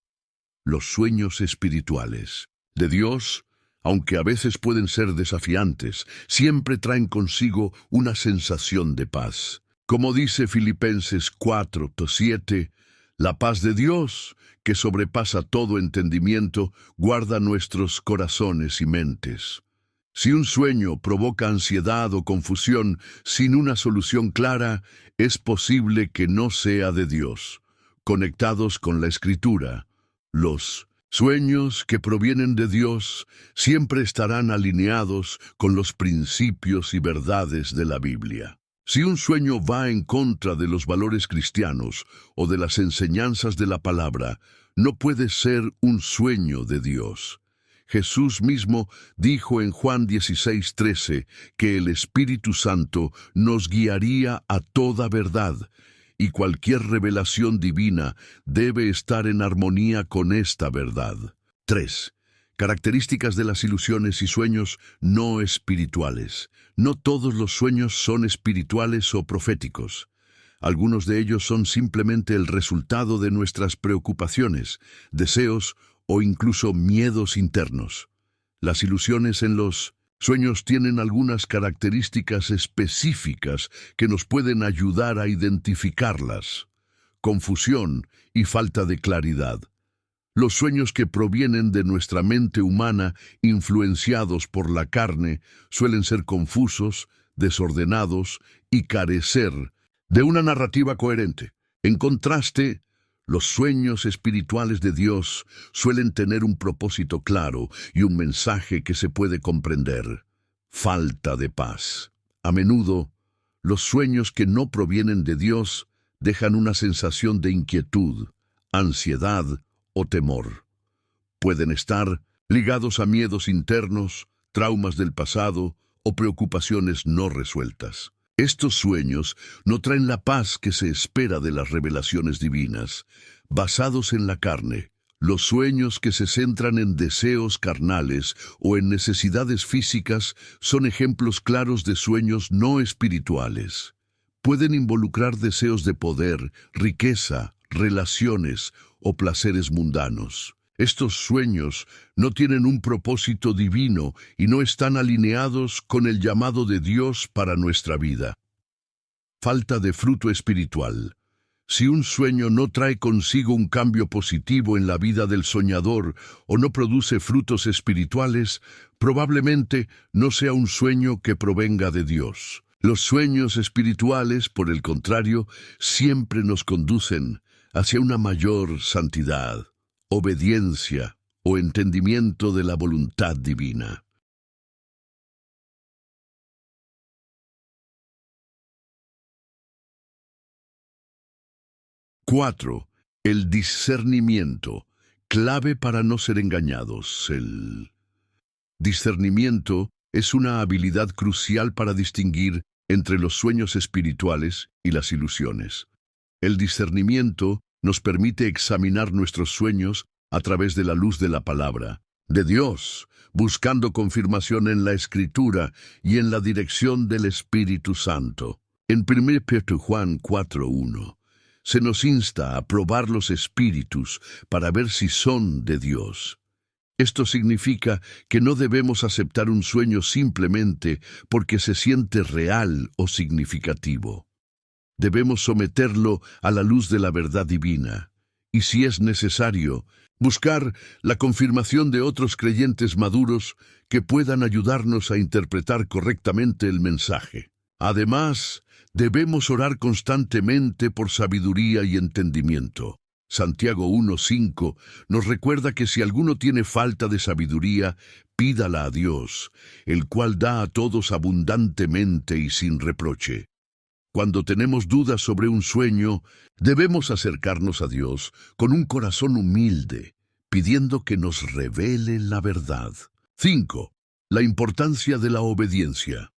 A: Los sueños espirituales de Dios, aunque a veces pueden ser desafiantes, siempre traen consigo una sensación de paz. Como dice Filipenses 4:7, la paz de Dios, que sobrepasa todo entendimiento, guarda nuestros corazones y mentes. Si un sueño provoca ansiedad o confusión sin una solución clara, es posible que no sea de Dios. Conectados con la Escritura, los sueños que provienen de Dios siempre estarán alineados con los principios y verdades de la Biblia. Si un sueño va en contra de los valores cristianos o de las enseñanzas de la palabra, no puede ser un sueño de Dios. Jesús mismo dijo en Juan 16:13 que el Espíritu Santo nos guiaría a toda verdad, y cualquier revelación divina debe estar en armonía con esta verdad. 3. Características de las ilusiones y sueños no espirituales. No todos los sueños son espirituales o proféticos. Algunos de ellos son simplemente el resultado de nuestras preocupaciones, deseos o incluso miedos internos. Las ilusiones en los sueños tienen algunas características específicas que nos pueden ayudar a identificarlas. Confusión y falta de claridad. Los sueños que provienen de nuestra mente humana, influenciados por la carne, suelen ser confusos, desordenados y carecer de una narrativa coherente. En contraste, los sueños espirituales de Dios suelen tener un propósito claro y un mensaje que se puede comprender. Falta de paz. A menudo, los sueños que no provienen de Dios dejan una sensación de inquietud, ansiedad o temor. Pueden estar ligados a miedos internos, traumas del pasado o preocupaciones no resueltas. Estos sueños no traen la paz que se espera de las revelaciones divinas. Basados en la carne, los sueños que se centran en deseos carnales o en necesidades físicas son ejemplos claros de sueños no espirituales. Pueden involucrar deseos de poder, riqueza, relaciones o placeres mundanos. Estos sueños no tienen un propósito divino y no están alineados con el llamado de Dios para nuestra vida. Falta de fruto espiritual. Si un sueño no trae consigo un cambio positivo en la vida del soñador o no produce frutos espirituales, probablemente no sea un sueño que provenga de Dios. Los sueños espirituales, por el contrario, siempre nos conducen hacia una mayor santidad, obediencia o entendimiento de la voluntad divina. 4. El discernimiento, clave para no ser engañados. El discernimiento es una habilidad crucial para distinguir entre los sueños espirituales y las ilusiones. El discernimiento nos permite examinar nuestros sueños a través de la luz de la palabra de Dios, buscando confirmación en la Escritura y en la dirección del Espíritu Santo. En 1 Juan 4:1 se nos insta a probar los espíritus para ver si son de Dios. Esto significa que no debemos aceptar un sueño simplemente porque se siente real o significativo. Debemos someterlo a la luz de la verdad divina, y si es necesario, buscar la confirmación de otros creyentes maduros que puedan ayudarnos a interpretar correctamente el mensaje. Además, debemos orar constantemente por sabiduría y entendimiento. Santiago 1:5 nos recuerda que si alguno tiene falta de sabiduría, pídala a Dios, el cual da a todos abundantemente y sin reproche. Cuando tenemos dudas sobre un sueño, debemos acercarnos a Dios con un corazón humilde, pidiendo que nos revele la verdad. 5. La importancia de la obediencia.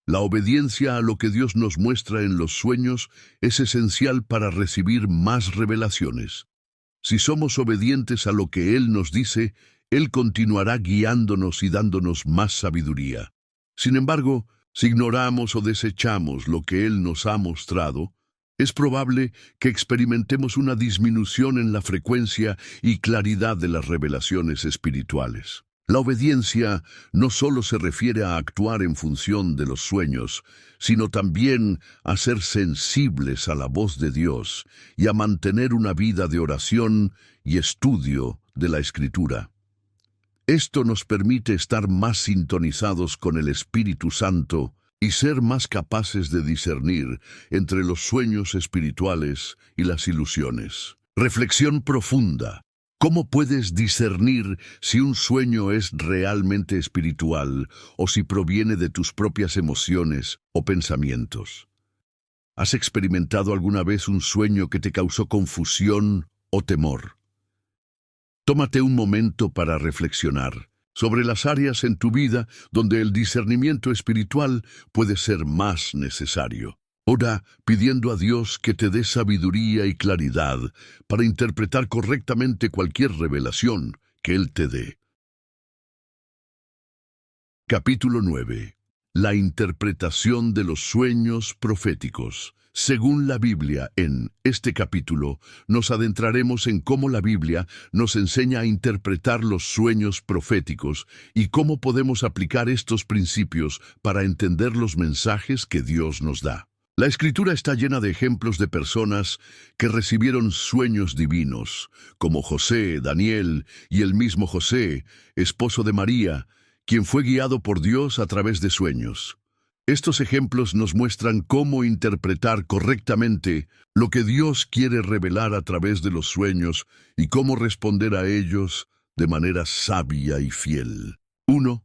A: La obediencia a lo que Dios nos muestra en los sueños es esencial para recibir más revelaciones. Si somos obedientes a lo que Él nos dice, Él continuará guiándonos y dándonos más sabiduría. Sin embargo, si ignoramos o desechamos lo que Él nos ha mostrado, es probable que experimentemos una disminución en la frecuencia y claridad de las revelaciones espirituales. La obediencia no solo se refiere a actuar en función de los sueños, sino también a ser sensibles a la voz de Dios y a mantener una vida de oración y estudio de la Escritura. Esto nos permite estar más sintonizados con el Espíritu Santo y ser más capaces de discernir entre los sueños espirituales y las ilusiones. Reflexión profunda. ¿Cómo puedes discernir si un sueño es realmente espiritual o si proviene de tus propias emociones o pensamientos? ¿Has experimentado alguna vez un sueño que te causó confusión o temor? Tómate un momento para reflexionar sobre las áreas en tu vida donde el discernimiento espiritual puede ser más necesario. Ora pidiendo a Dios que te dé sabiduría y claridad para interpretar correctamente cualquier revelación que Él te dé. Capítulo 9. La interpretación de los sueños proféticos. Según la Biblia, en este capítulo nos adentraremos en cómo la Biblia nos enseña a interpretar los sueños proféticos y cómo podemos aplicar estos principios para entender los mensajes que Dios nos da. La Escritura está llena de ejemplos de personas que recibieron sueños divinos, como José, Daniel y el mismo José, esposo de María, quien fue guiado por Dios a través de sueños. Estos ejemplos nos muestran cómo interpretar correctamente lo que Dios quiere revelar a través de los sueños y cómo responder a ellos de manera sabia y fiel. 1.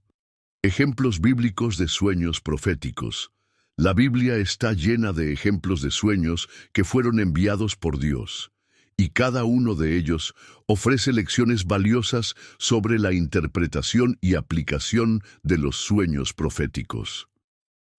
A: Ejemplos bíblicos de sueños proféticos. La Biblia está llena de ejemplos de sueños que fueron enviados por Dios, y cada uno de ellos ofrece lecciones valiosas sobre la interpretación y aplicación de los sueños proféticos.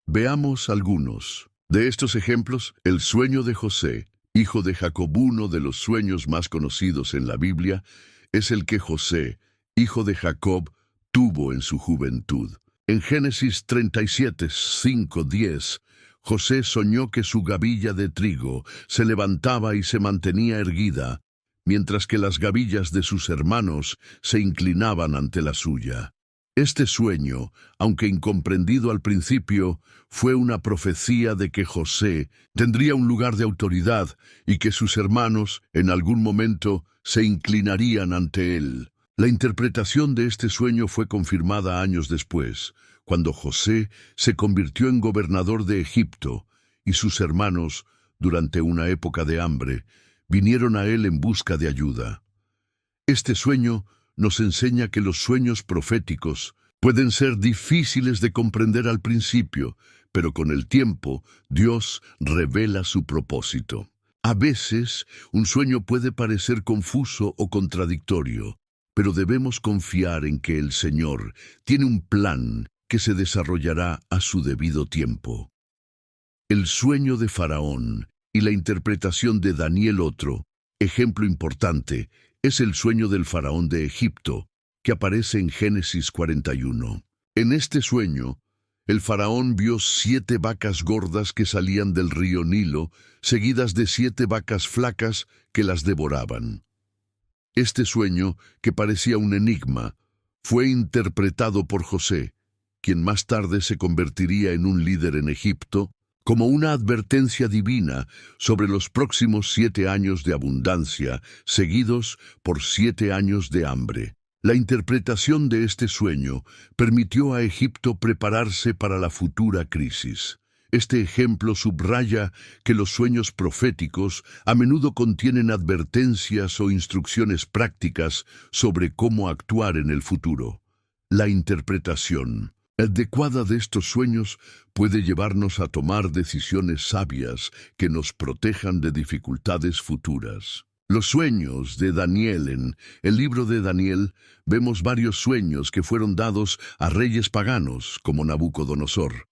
A: Veamos algunos. De estos ejemplos, el sueño de José, hijo de Jacob, uno de los sueños más conocidos en la Biblia, es el que José, hijo de Jacob, tuvo en su juventud. En Génesis 37, 5-10, José soñó que su gavilla de trigo se levantaba y se mantenía erguida, mientras que las gavillas de sus hermanos se inclinaban ante la suya. Este sueño, aunque incomprendido al principio, fue una profecía de que José tendría un lugar de autoridad y que sus hermanos, en algún momento, se inclinarían ante él. La interpretación de este sueño fue confirmada años después, cuando José se convirtió en gobernador de Egipto y sus hermanos, durante una época de hambre, vinieron a él en busca de ayuda. Este sueño nos enseña que los sueños proféticos pueden ser difíciles de comprender al principio, pero con el tiempo Dios revela su propósito. A veces, un sueño puede parecer confuso o contradictorio, pero debemos confiar en que el Señor tiene un plan que se desarrollará a su debido tiempo. El sueño de Faraón y la interpretación de Daniel, otro ejemplo importante, es el sueño del faraón de Egipto, que aparece en Génesis 41. En este sueño, el faraón vio 7 vacas gordas que salían del río Nilo, seguidas de 7 vacas flacas que las devoraban. Este sueño, que parecía un enigma, fue interpretado por José, quien más tarde se convertiría en un líder en Egipto, como una advertencia divina sobre los próximos 7 años de abundancia, seguidos por 7 años de hambre. La interpretación de este sueño permitió a Egipto prepararse para la futura crisis. Este ejemplo subraya que los sueños proféticos a menudo contienen advertencias o instrucciones prácticas sobre cómo actuar en el futuro. La interpretación adecuada de estos sueños puede llevarnos a tomar decisiones sabias que nos protejan de dificultades futuras. Los sueños de Daniel. En el libro de Daniel vemos varios sueños que fueron dados a reyes paganos como Nabucodonosor.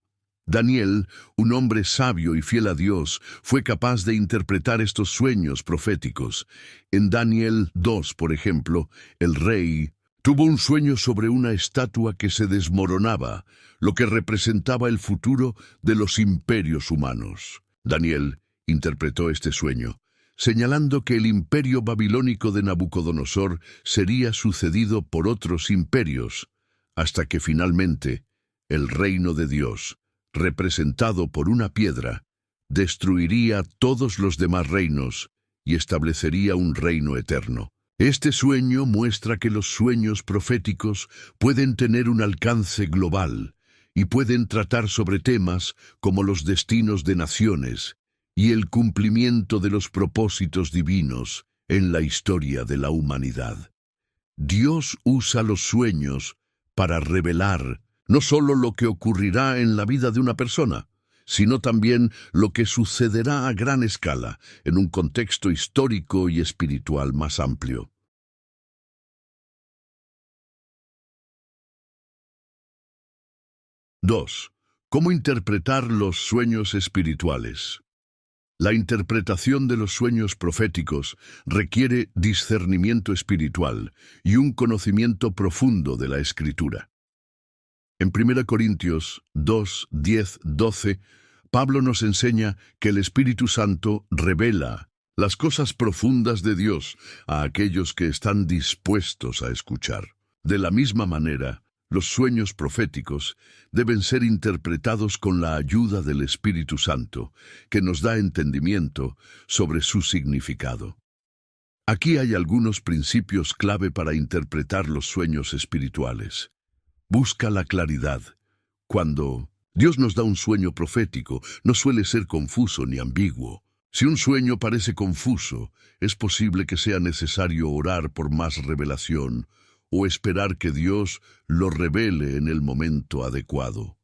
A: Daniel, un hombre sabio y fiel a Dios, fue capaz de interpretar estos sueños proféticos. En Daniel 2, por ejemplo, el rey tuvo un sueño sobre una estatua que se desmoronaba, lo que representaba el futuro de los imperios humanos. Daniel interpretó este sueño, señalando que el imperio babilónico de Nabucodonosor sería sucedido por otros imperios, hasta que finalmente el reino de Dios, representado por una piedra, destruiría todos los demás reinos y establecería un reino eterno. Este sueño muestra que los sueños proféticos pueden tener un alcance global y pueden tratar sobre temas como los destinos de naciones y el cumplimiento de los propósitos divinos en la historia de la humanidad. Dios usa los sueños para revelar no solo lo que ocurrirá en la vida de una persona, sino también lo que sucederá a gran escala, en un contexto histórico y espiritual más amplio. Dos. ¿Cómo interpretar los sueños espirituales? La interpretación de los sueños proféticos requiere discernimiento espiritual y un conocimiento profundo de la Escritura. En 1 Corintios 2, 10, 12, Pablo nos enseña que el Espíritu Santo revela las cosas profundas de Dios a aquellos que están dispuestos a escuchar. De la misma manera, los sueños proféticos deben ser interpretados con la ayuda del Espíritu Santo, que nos da entendimiento sobre su significado. Aquí hay algunos principios clave para interpretar los sueños espirituales. Busca la claridad. Cuando Dios nos da un sueño profético, no suele ser confuso ni ambiguo. Si un sueño parece confuso, es posible que sea necesario orar por más revelación o esperar que Dios lo revele en el momento adecuado.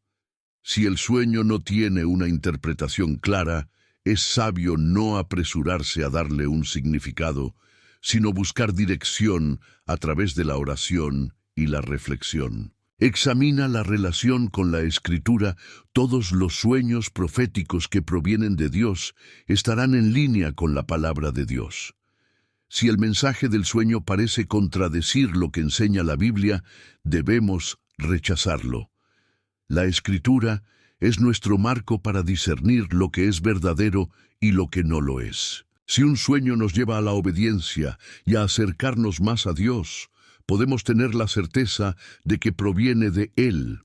A: Si el sueño no tiene una interpretación clara, es sabio no apresurarse a darle un significado, sino buscar dirección a través de la oración y la reflexión. Examina la relación con la Escritura. Todos los sueños proféticos que provienen de Dios estarán en línea con la palabra de Dios. Si el mensaje del sueño parece contradecir lo que enseña la Biblia, debemos rechazarlo. La Escritura es nuestro marco para discernir lo que es verdadero y lo que no lo es. Si un sueño nos lleva a la obediencia y a acercarnos más a Dios, podemos tener la certeza de que proviene de Él.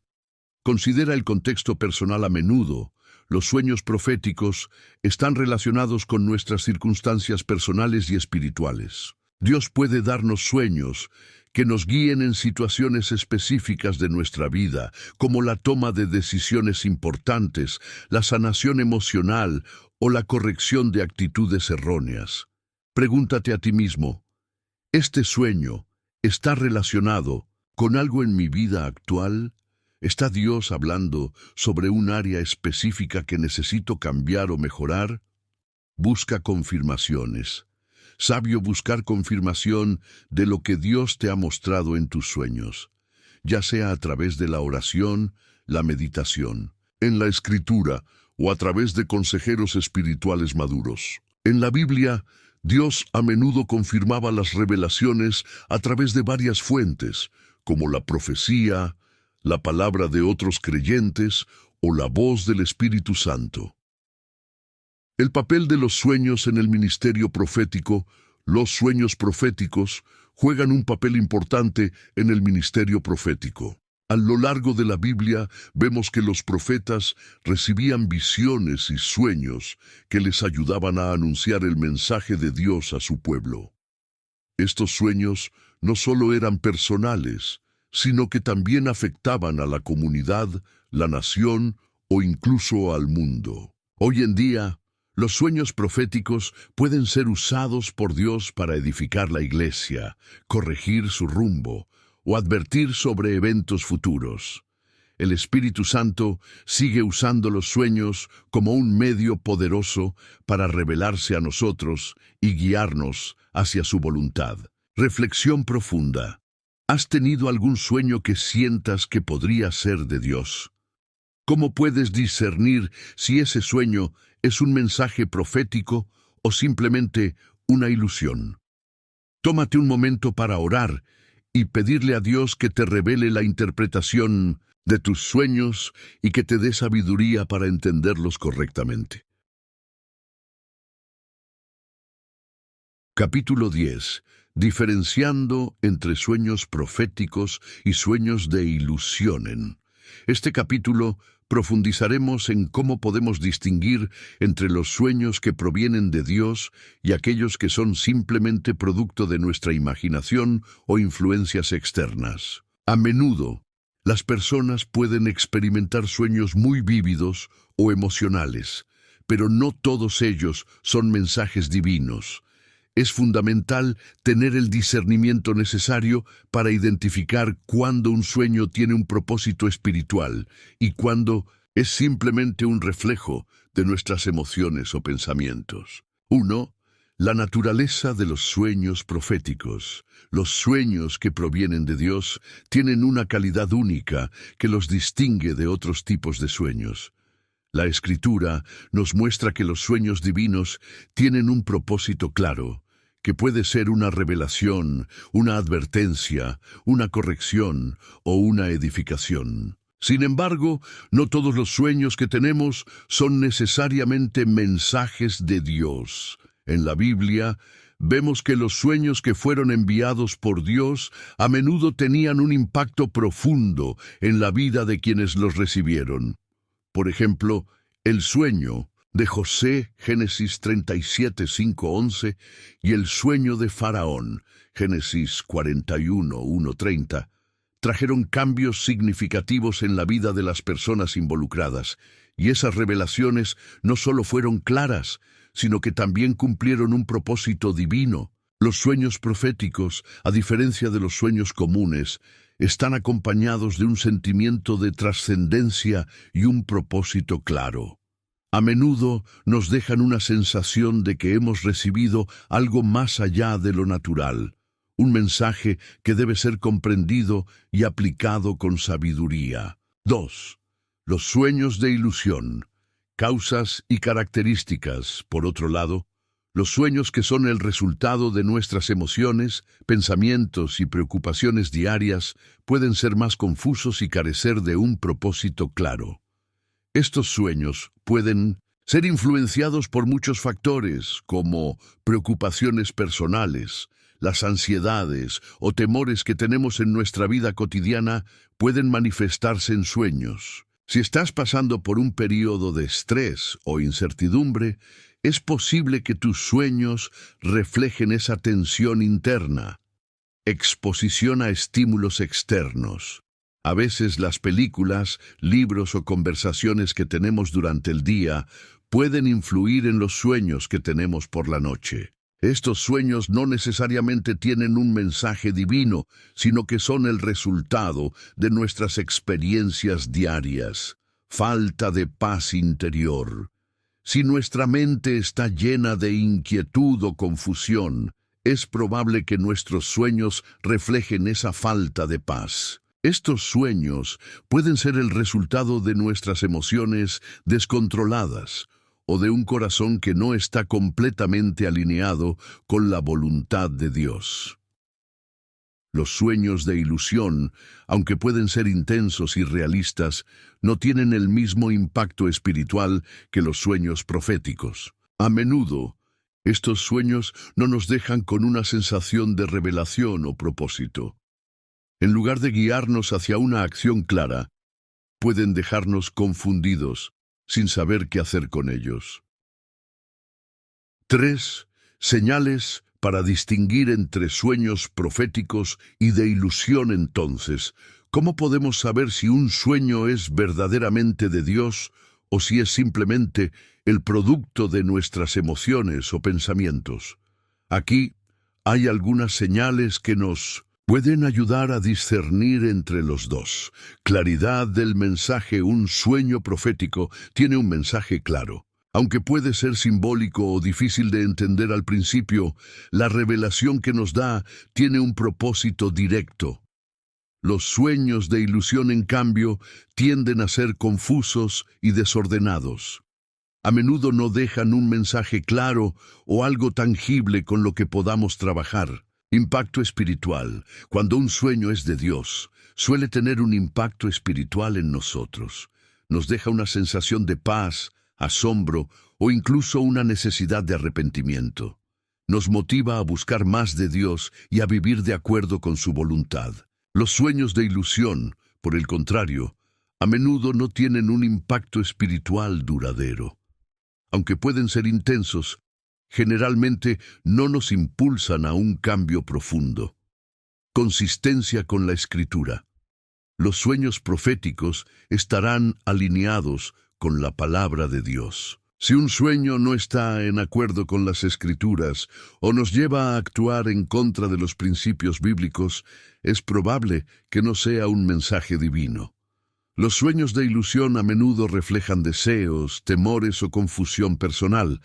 A: Considera el contexto personal a menudo. Los sueños proféticos están relacionados con nuestras circunstancias personales y espirituales. Dios puede darnos sueños que nos guíen en situaciones específicas de nuestra vida, como la toma de decisiones importantes, la sanación emocional o la corrección de actitudes erróneas. Pregúntate a ti mismo, ¿este sueño está relacionado con algo en mi vida actual? ¿Está Dios hablando sobre un área específica que necesito cambiar o mejorar? Busca confirmaciones. Sabio buscar confirmación de lo que Dios te ha mostrado en tus sueños, ya sea a través de la oración, la meditación, en la escritura o a través de consejeros espirituales maduros. En la Biblia, Dios a menudo confirmaba las revelaciones a través de varias fuentes, como la profecía, la palabra de otros creyentes o la voz del Espíritu Santo. El papel de los sueños en el ministerio profético. Los sueños proféticos juegan un papel importante en el ministerio profético. A lo largo de la Biblia vemos que los profetas recibían visiones y sueños que les ayudaban a anunciar el mensaje de Dios a su pueblo. Estos sueños no solo eran personales, sino que también afectaban a la comunidad, la nación o incluso al mundo. Hoy en día, los sueños proféticos pueden ser usados por Dios para edificar la iglesia, corregir su rumbo o advertir sobre eventos futuros. El Espíritu Santo sigue usando los sueños como un medio poderoso para revelarse a nosotros y guiarnos hacia su voluntad. Reflexión profunda. ¿Has tenido algún sueño que sientas que podría ser de Dios? ¿Cómo puedes discernir si ese sueño es un mensaje profético o simplemente una ilusión? Tómate un momento para orar y pedirle a Dios que te revele la interpretación de tus sueños y que te dé sabiduría para entenderlos correctamente. Capítulo 10. Diferenciando entre sueños proféticos y sueños de ilusión. Este capítulo profundizaremos en cómo podemos distinguir entre los sueños que provienen de Dios y aquellos que son simplemente producto de nuestra imaginación o influencias externas. A menudo, las personas pueden experimentar sueños muy vívidos o emocionales, pero no todos ellos son mensajes divinos. Es fundamental tener el discernimiento necesario para identificar cuándo un sueño tiene un propósito espiritual y cuándo es simplemente un reflejo de nuestras emociones o pensamientos. 1. La naturaleza de los sueños proféticos. Los sueños que provienen de Dios tienen una calidad única que los distingue de otros tipos de sueños. La Escritura nos muestra que los sueños divinos tienen un propósito claro, que puede ser una revelación, una advertencia, una corrección o una edificación. Sin embargo, no todos los sueños que tenemos son necesariamente mensajes de Dios. En la Biblia, vemos que los sueños que fueron enviados por Dios a menudo tenían un impacto profundo en la vida de quienes los recibieron. Por ejemplo, el sueño de José, Génesis 37, 5, 11, y el sueño de Faraón, Génesis 41, 1, 30, trajeron cambios significativos en la vida de las personas involucradas, y esas revelaciones no solo fueron claras, sino que también cumplieron un propósito divino. Los sueños proféticos, a diferencia de los sueños comunes, están acompañados de un sentimiento de trascendencia y un propósito claro. A menudo nos dejan una sensación de que hemos recibido algo más allá de lo natural, un mensaje que debe ser comprendido y aplicado con sabiduría. 2. Los sueños de ilusión. Causas y características. Por otro lado, los sueños que son el resultado de nuestras emociones, pensamientos y preocupaciones diarias pueden ser más confusos y carecer de un propósito claro. Estos sueños pueden Ser influenciados por muchos factores, como preocupaciones personales, las ansiedades o temores que tenemos en nuestra vida cotidiana, pueden manifestarse en sueños. Si estás pasando por un periodo de estrés o incertidumbre, es posible que tus sueños reflejen esa tensión interna. Exposición a estímulos externos. A veces las películas, libros o conversaciones que tenemos durante el día pueden influir en los sueños que tenemos por la noche. Estos sueños no necesariamente tienen un mensaje divino, sino que son el resultado de nuestras experiencias diarias. Falta de paz interior. Si nuestra mente está llena de inquietud o confusión, es probable que nuestros sueños reflejen esa falta de paz. Estos sueños pueden ser el resultado de nuestras emociones descontroladas o de un corazón que no está completamente alineado con la voluntad de Dios. Los sueños de ilusión, aunque pueden ser intensos y realistas, no tienen el mismo impacto espiritual que los sueños proféticos. A menudo, estos sueños no nos dejan con una sensación de revelación o propósito. En lugar de guiarnos hacia una acción clara, pueden dejarnos confundidos, sin saber qué hacer con ellos. 3. Señales para distinguir entre sueños proféticos y de ilusión. Entonces, ¿cómo podemos saber si un sueño es verdaderamente de Dios o si es simplemente el producto de nuestras emociones o pensamientos? Aquí hay algunas señales que nos pueden ayudar a discernir entre los dos. Claridad del mensaje. Un sueño profético tiene un mensaje claro. Aunque puede ser simbólico o difícil de entender al principio, la revelación que nos da tiene un propósito directo. Los sueños de ilusión, en cambio, tienden a ser confusos y desordenados. A menudo no dejan un mensaje claro o algo tangible con lo que podamos trabajar. Impacto espiritual. Cuando un sueño es de Dios, suele tener un impacto espiritual en nosotros. Nos deja una sensación de paz, asombro o incluso una necesidad de arrepentimiento. Nos motiva a buscar más de Dios y a vivir de acuerdo con su voluntad. Los sueños de ilusión, por el contrario, a menudo no tienen un impacto espiritual duradero. Aunque pueden ser intensos, generalmente no nos impulsan a un cambio profundo. Consistencia con la Escritura. Los sueños proféticos estarán alineados con la palabra de Dios. Si un sueño no está en acuerdo con las Escrituras o nos lleva a actuar en contra de los principios bíblicos, es probable que no sea un mensaje divino. Los sueños de ilusión a menudo reflejan deseos, temores o confusión personal,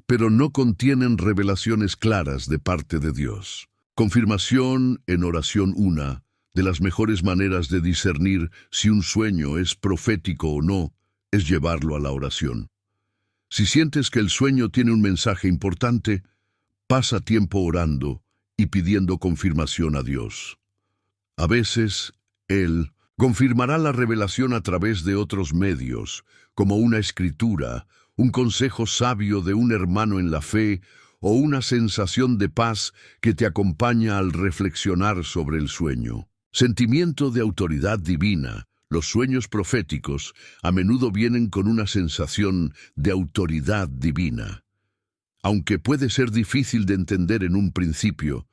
A: pero no contienen revelaciones claras de parte de Dios. Confirmación en oración. Una de las mejores maneras de discernir si un sueño es profético o no es llevarlo a la oración. Si sientes que el sueño tiene un mensaje importante, pasa tiempo orando y pidiendo confirmación a Dios. A veces, Él confirmará la revelación a través de otros medios, como una escritura, un consejo sabio de un hermano en la fe o una sensación de paz que te acompaña al reflexionar sobre el sueño. Sentimiento de autoridad divina. Los sueños proféticos a menudo vienen con una sensación de autoridad divina. Aunque puede ser difícil de entender en un principio,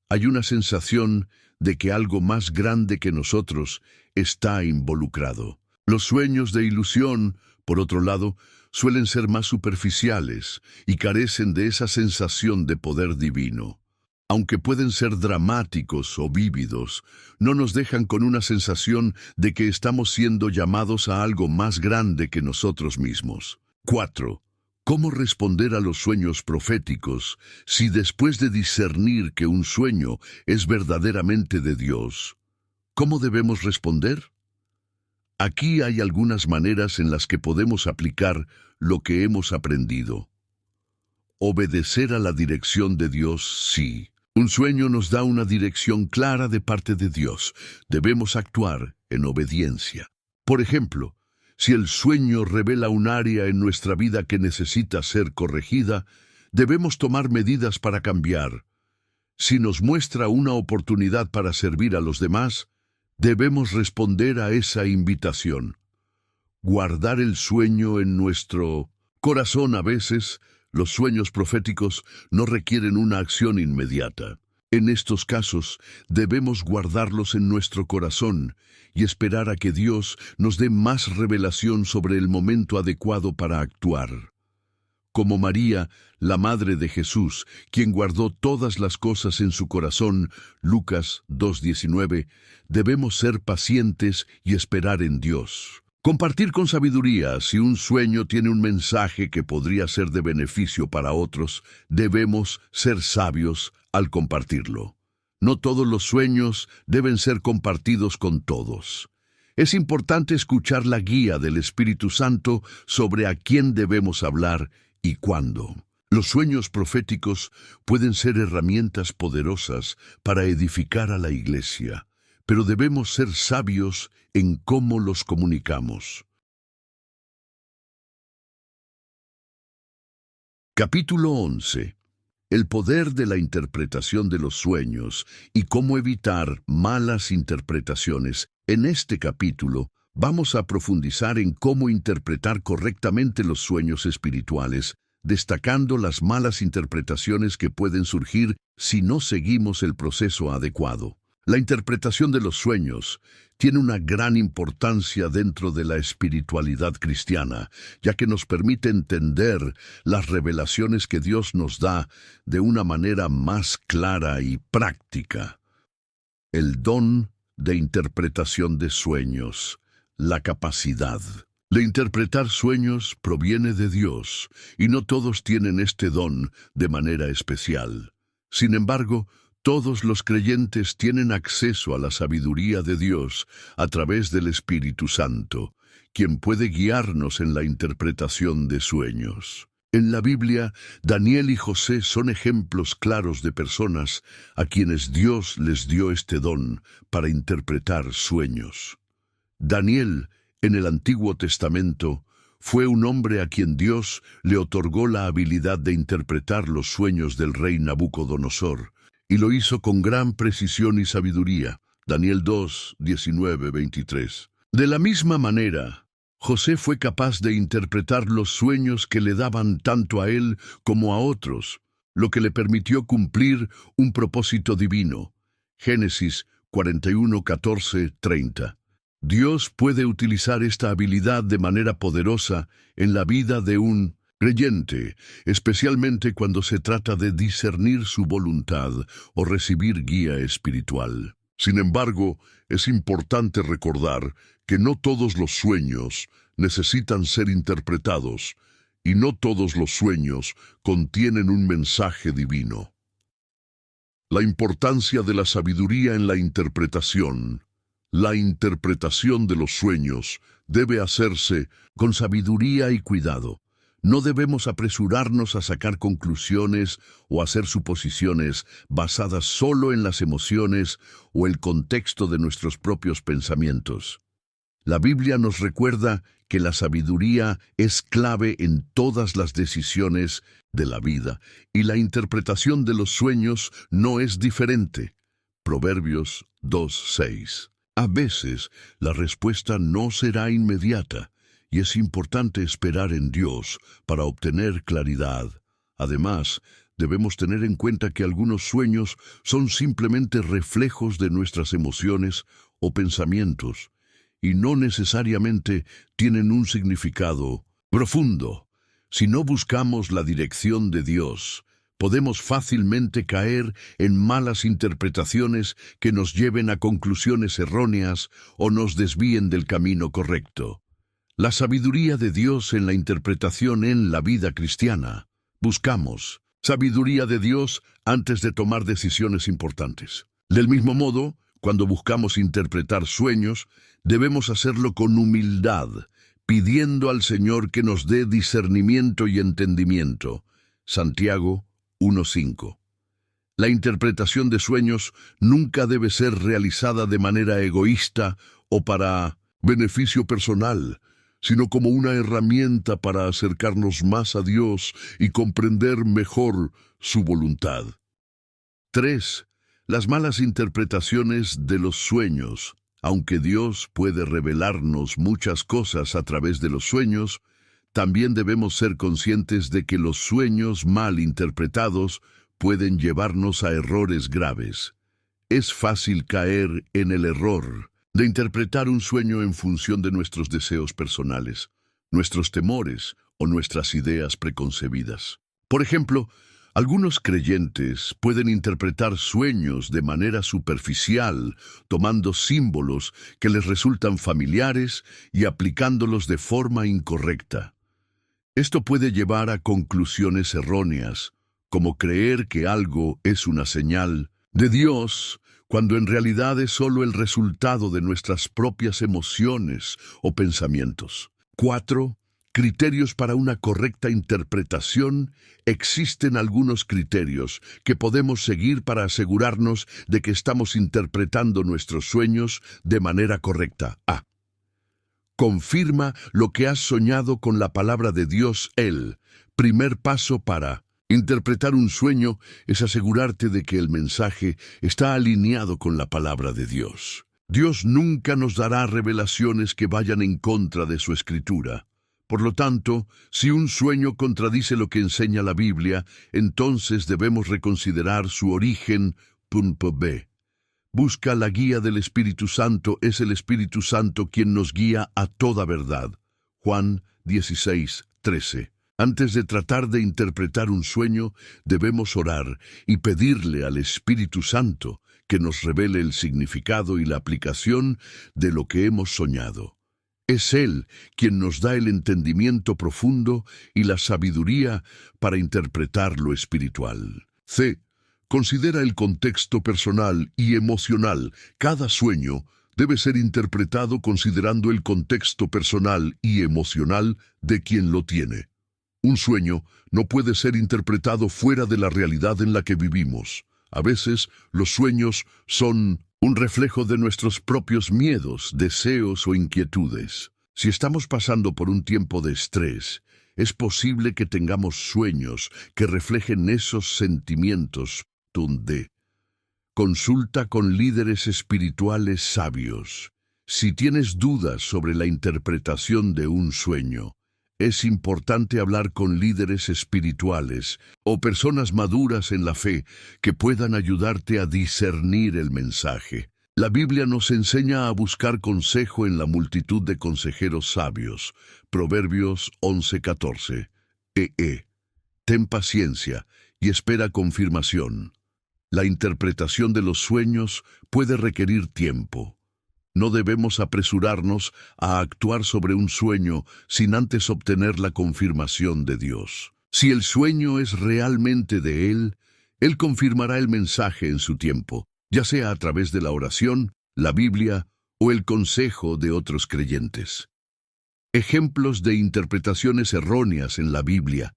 A: hay una sensación de que algo más grande que nosotros está involucrado. Los sueños de ilusión, por otro lado, suelen ser más superficiales y carecen de esa sensación de poder divino. Aunque pueden ser dramáticos o vívidos, no nos dejan con una sensación de que estamos siendo llamados a algo más grande que nosotros mismos. 4. ¿Cómo responder a los sueños proféticos si después de discernir que un sueño es verdaderamente de Dios, cómo debemos responder? Aquí hay algunas maneras en las que podemos aplicar lo que hemos aprendido. Obedecer a la dirección de Dios. Sí. Un sueño nos da una dirección clara de parte de Dios. Debemos actuar en obediencia. Por ejemplo, Si el sueño revela un área en nuestra vida que necesita ser corregida, debemos tomar medidas para cambiar. Si nos muestra una oportunidad para servir a los demás, debemos responder a esa invitación. Guardar el sueño en nuestro corazón. A veces, los sueños proféticos no requieren una acción inmediata. En estos casos, debemos guardarlos en nuestro corazón y esperar a que Dios nos dé más revelación sobre el momento adecuado para actuar. Como María, la madre de Jesús, quien guardó todas las cosas en su corazón, Lucas 2:19, debemos ser pacientes y esperar en Dios. Compartir con sabiduría. Si un sueño tiene un mensaje que podría ser de beneficio para otros, debemos ser sabios al compartirlo. No todos los sueños deben ser compartidos con todos. Es importante escuchar la guía del Espíritu Santo sobre a quién debemos hablar y cuándo. Los sueños proféticos pueden ser herramientas poderosas para edificar a la iglesia, pero debemos ser sabios en cómo los comunicamos. Capítulo 11. El poder de la interpretación de los sueños y cómo evitar malas interpretaciones. En este capítulo vamos a profundizar en cómo interpretar correctamente los sueños espirituales, destacando las malas interpretaciones que pueden surgir si no seguimos el proceso adecuado. La interpretación de los sueños tiene una gran importancia dentro de la espiritualidad cristiana, ya que nos permite entender las revelaciones que Dios nos da de una manera más clara y práctica. El don de interpretación de sueños, la capacidad de interpretar sueños proviene de Dios, y no todos tienen este don de manera especial. Sin embargo, todos los creyentes tienen acceso a la sabiduría de Dios a través del Espíritu Santo, quien puede guiarnos en la interpretación de sueños. En la Biblia, Daniel y José son ejemplos claros de personas a quienes Dios les dio este don para interpretar sueños. Daniel, en el Antiguo Testamento, fue un hombre a quien Dios le otorgó la habilidad de interpretar los sueños del rey Nabucodonosor, y lo hizo con gran precisión y sabiduría. Daniel 2, 19, 23. De la misma manera, José fue capaz de interpretar los sueños que le daban tanto a él como a otros, lo que le permitió cumplir un propósito divino. Génesis 41, 14, 30. Dios puede utilizar esta habilidad de manera poderosa en la vida de un creyente, especialmente cuando se trata de discernir su voluntad o recibir guía espiritual. Sin embargo, es importante recordar que no todos los sueños necesitan ser interpretados y no todos los sueños contienen un mensaje divino. La importancia de la sabiduría en la interpretación. La interpretación de los sueños debe hacerse con sabiduría y cuidado. No debemos apresurarnos a sacar conclusiones o hacer suposiciones basadas solo en las emociones o el contexto de nuestros propios pensamientos. La Biblia nos recuerda que la sabiduría es clave en todas las decisiones de la vida, y la interpretación de los sueños no es diferente. Proverbios 2:6. A veces, la respuesta no será inmediata, y es importante esperar en Dios para obtener claridad. Además, debemos tener en cuenta que algunos sueños son simplemente reflejos de nuestras emociones o pensamientos, y no necesariamente tienen un significado profundo. Si no buscamos la dirección de Dios, podemos fácilmente caer en malas interpretaciones que nos lleven a conclusiones erróneas o nos desvíen del camino correcto. La sabiduría de Dios en la interpretación en la vida cristiana. Buscamos sabiduría de Dios antes de tomar decisiones importantes. Del mismo modo, cuando buscamos interpretar sueños, debemos hacerlo con humildad, pidiendo al Señor que nos dé discernimiento y entendimiento. Santiago 1:5. La interpretación de sueños nunca debe ser realizada de manera egoísta o para beneficio personal. sino como una herramienta para acercarnos más a Dios y comprender mejor su voluntad. 3. Las malas interpretaciones de los sueños. Aunque Dios puede revelarnos muchas cosas a través de los sueños, también debemos ser conscientes de que los sueños mal interpretados pueden llevarnos a errores graves. Es fácil caer en el error de interpretar un sueño en función de nuestros deseos personales, nuestros temores o nuestras ideas preconcebidas. Por ejemplo, algunos creyentes pueden interpretar sueños de manera superficial, tomando símbolos que les resultan familiares y aplicándolos de forma incorrecta. Esto puede llevar a conclusiones erróneas, como creer que algo es una señal de Dios, cuando en realidad es solo el resultado de nuestras propias emociones o pensamientos. 4. Criterios para una correcta interpretación. Existen algunos criterios que podemos seguir para asegurarnos de que estamos interpretando nuestros sueños de manera correcta. A. Confirma lo que has soñado con la palabra de Dios. El primer paso para interpretar un sueño es asegurarte de que el mensaje está alineado con la palabra de Dios. Dios nunca nos dará revelaciones que vayan en contra de su escritura. Por lo tanto, si un sueño contradice lo que enseña la Biblia, entonces debemos reconsiderar su origen. B. Busca la guía del Espíritu Santo. Es el Espíritu Santo quien nos guía a toda verdad. Juan 16:13. Antes de tratar de interpretar un sueño, debemos orar y pedirle al Espíritu Santo que nos revele el significado y la aplicación de lo que hemos soñado. Es Él quien nos da el entendimiento profundo y la sabiduría para interpretar lo espiritual. C. Considera el contexto personal y emocional. Cada sueño debe ser interpretado considerando el contexto personal y emocional de quien lo tiene. Un sueño no puede ser interpretado fuera de la realidad en la que vivimos. A veces, los sueños son un reflejo de nuestros propios miedos, deseos o inquietudes. Si estamos pasando por un tiempo de estrés, es posible que tengamos sueños que reflejen esos sentimientos. Consulta con líderes espirituales sabios. Si tienes dudas sobre la interpretación de un sueño, es importante hablar con líderes espirituales o personas maduras en la fe que puedan ayudarte a discernir el mensaje. La Biblia nos enseña a buscar consejo en la multitud de consejeros sabios. Proverbios 11:14. Ten paciencia y espera confirmación. La interpretación de los sueños puede requerir tiempo. No debemos apresurarnos a actuar sobre un sueño sin antes obtener la confirmación de Dios. Si el sueño es realmente de Él, Él confirmará el mensaje en su tiempo, ya sea a través de la oración, la Biblia o el consejo de otros creyentes. Ejemplos de interpretaciones erróneas en la Biblia.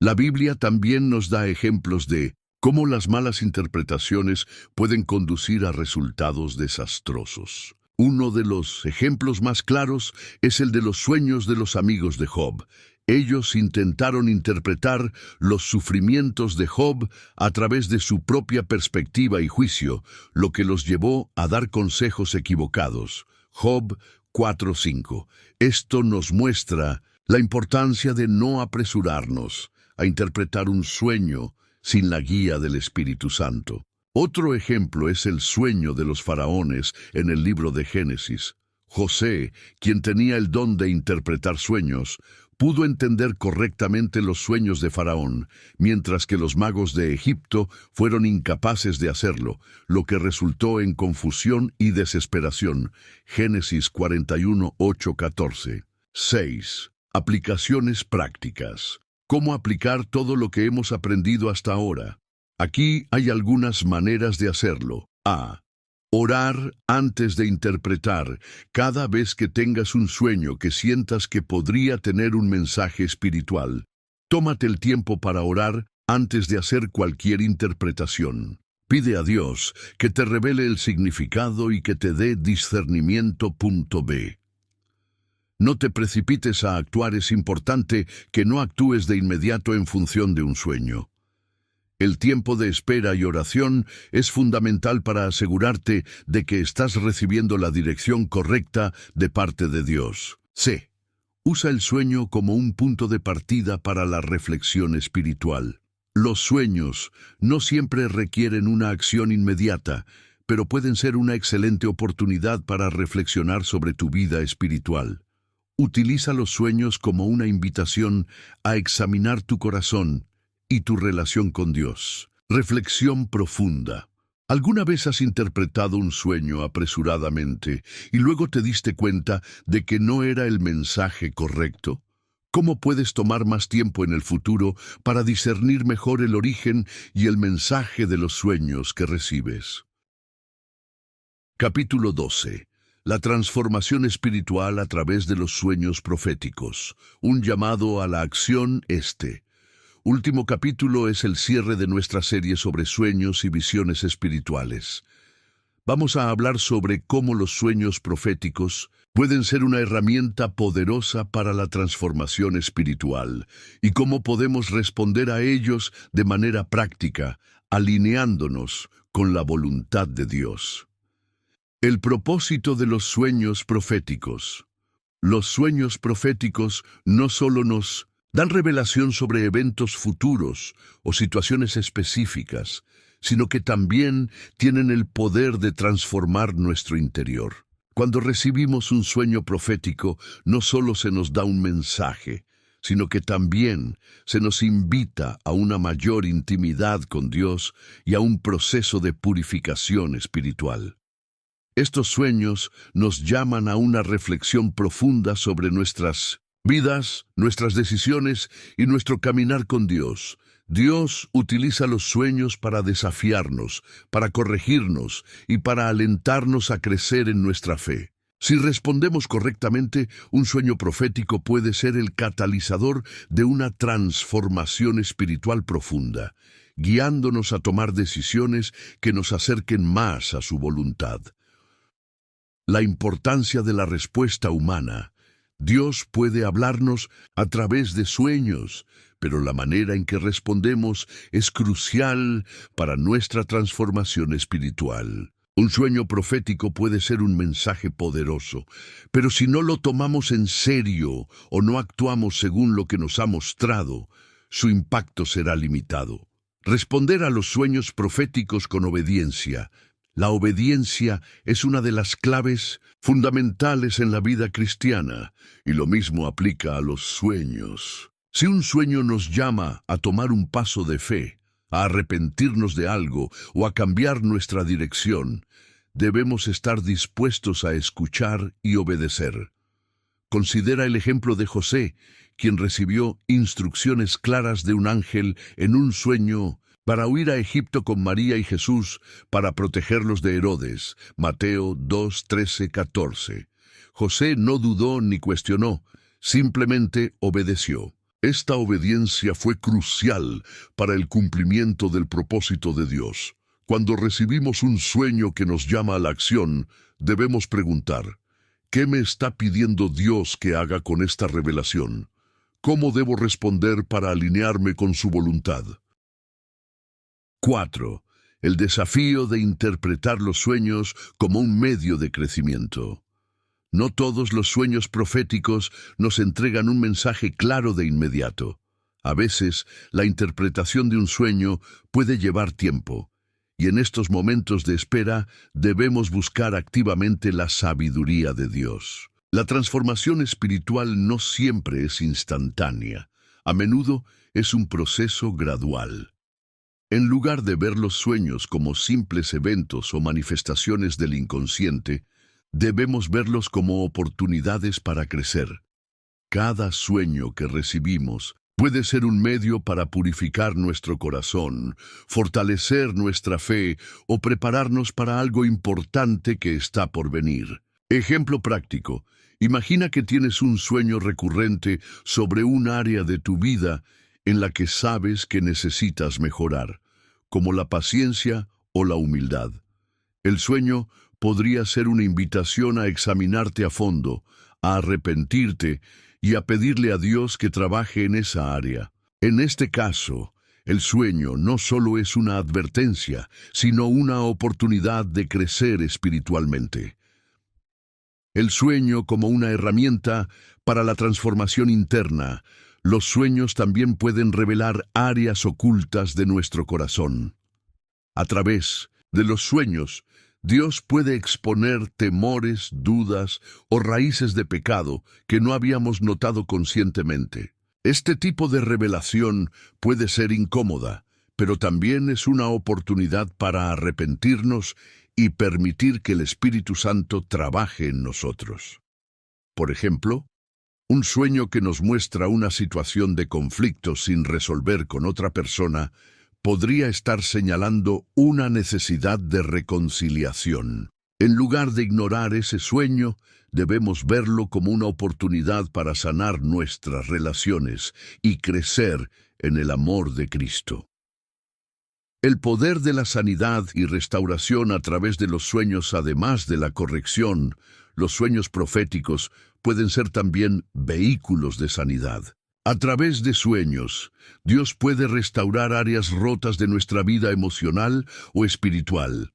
A: La Biblia también nos da ejemplos de cómo las malas interpretaciones pueden conducir a resultados desastrosos. Uno de los ejemplos más claros es el de los sueños de los amigos de Job. Ellos intentaron interpretar los sufrimientos de Job a través de su propia perspectiva y juicio, lo que los llevó a dar consejos equivocados. Job 4:5. Esto nos muestra la importancia de no apresurarnos a interpretar un sueño sin la guía del Espíritu Santo. Otro ejemplo es el sueño de los faraones en el libro de Génesis. José, quien tenía el don de interpretar sueños, pudo entender correctamente los sueños de Faraón, mientras que los magos de Egipto fueron incapaces de hacerlo, lo que resultó en confusión y desesperación. Génesis 41:8-14. 6. Aplicaciones prácticas. ¿Cómo aplicar todo lo que hemos aprendido hasta ahora? Aquí hay algunas maneras de hacerlo. A. Orar antes de interpretar. Cada vez que tengas un sueño que sientas que podría tener un mensaje espiritual, tómate el tiempo para orar antes de hacer cualquier interpretación. Pide a Dios que te revele el significado y que te dé discernimiento. B. No te precipites a actuar, es importante que no actúes de inmediato en función de un sueño. El tiempo de espera y oración es fundamental para asegurarte de que estás recibiendo la dirección correcta de parte de Dios. C. Usa el sueño como un punto de partida para la reflexión espiritual. Los sueños no siempre requieren una acción inmediata, pero pueden ser una excelente oportunidad para reflexionar sobre tu vida espiritual. Utiliza los sueños como una invitación a examinar tu corazón y tu relación con Dios. Reflexión profunda. ¿Alguna vez has interpretado un sueño apresuradamente y luego te diste cuenta de que no era el mensaje correcto? ¿Cómo puedes tomar más tiempo en el futuro para discernir mejor el origen y el mensaje de los sueños que recibes? Capítulo 12. La transformación espiritual a través de los sueños proféticos. Un llamado a la acción Último capítulo es el cierre de nuestra serie sobre sueños y visiones espirituales. Vamos a hablar sobre cómo los sueños proféticos pueden ser una herramienta poderosa para la transformación espiritual y cómo podemos responder a ellos de manera práctica, alineándonos con la voluntad de Dios. El propósito de los sueños proféticos. Los sueños proféticos no solo nos dan revelación sobre eventos futuros o situaciones específicas, sino que también tienen el poder de transformar nuestro interior. Cuando recibimos un sueño profético, no solo se nos da un mensaje, sino que también se nos invita a una mayor intimidad con Dios y a un proceso de purificación espiritual. Estos sueños nos llaman a una reflexión profunda sobre nuestras vidas, nuestras decisiones y nuestro caminar con Dios. Dios utiliza los sueños para desafiarnos, para corregirnos y para alentarnos a crecer en nuestra fe. Si respondemos correctamente, un sueño profético puede ser el catalizador de una transformación espiritual profunda, guiándonos a tomar decisiones que nos acerquen más a su voluntad. La importancia de la respuesta humana. Dios puede hablarnos a través de sueños, pero la manera en que respondemos es crucial para nuestra transformación espiritual. Un sueño profético puede ser un mensaje poderoso, pero si no lo tomamos en serio o no actuamos según lo que nos ha mostrado, su impacto será limitado. Responder a los sueños proféticos con obediencia. La obediencia es una de las claves fundamentales en la vida cristiana, y lo mismo aplica a los sueños. Si un sueño nos llama a tomar un paso de fe, a arrepentirnos de algo o a cambiar nuestra dirección, debemos estar dispuestos a escuchar y obedecer. Considera el ejemplo de José, quien recibió instrucciones claras de un ángel en un sueño para huir a Egipto con María y Jesús para protegerlos de Herodes. Mateo 2, 13, 14. José no dudó ni cuestionó, simplemente obedeció. Esta obediencia fue crucial para el cumplimiento del propósito de Dios. Cuando recibimos un sueño que nos llama a la acción, debemos preguntar, ¿qué me está pidiendo Dios que haga con esta revelación? ¿Cómo debo responder para alinearme con su voluntad? 4. El desafío de interpretar los sueños como un medio de crecimiento. No todos los sueños proféticos nos entregan un mensaje claro de inmediato. A veces, la interpretación de un sueño puede llevar tiempo, y en estos momentos de espera debemos buscar activamente la sabiduría de Dios. La transformación espiritual no siempre es instantánea. A menudo es un proceso gradual. En lugar de ver los sueños como simples eventos o manifestaciones del inconsciente, debemos verlos como oportunidades para crecer. Cada sueño que recibimos puede ser un medio para purificar nuestro corazón, fortalecer nuestra fe o prepararnos para algo importante que está por venir. Ejemplo práctico. Imagina que tienes un sueño recurrente sobre un área de tu vida en la que sabes que necesitas mejorar, como la paciencia o la humildad. El sueño podría ser una invitación a examinarte a fondo, a arrepentirte y a pedirle a Dios que trabaje en esa área. En este caso, el sueño no solo es una advertencia, sino una oportunidad de crecer espiritualmente. El sueño como una herramienta para la transformación interna. Los sueños también pueden revelar áreas ocultas de nuestro corazón. A través de los sueños, Dios puede exponer temores, dudas o raíces de pecado que no habíamos notado conscientemente. Este tipo de revelación puede ser incómoda, pero también es una oportunidad para arrepentirnos y permitir que el Espíritu Santo trabaje en nosotros. Por ejemplo, un sueño que nos muestra una situación de conflicto sin resolver con otra persona podría estar señalando una necesidad de reconciliación. En lugar de ignorar ese sueño, debemos verlo como una oportunidad para sanar nuestras relaciones y crecer en el amor de Cristo. El poder de la sanidad y restauración a través de los sueños, además de la corrección, los sueños proféticos pueden ser también vehículos de sanidad. A través de sueños, Dios puede restaurar áreas rotas de nuestra vida emocional o espiritual.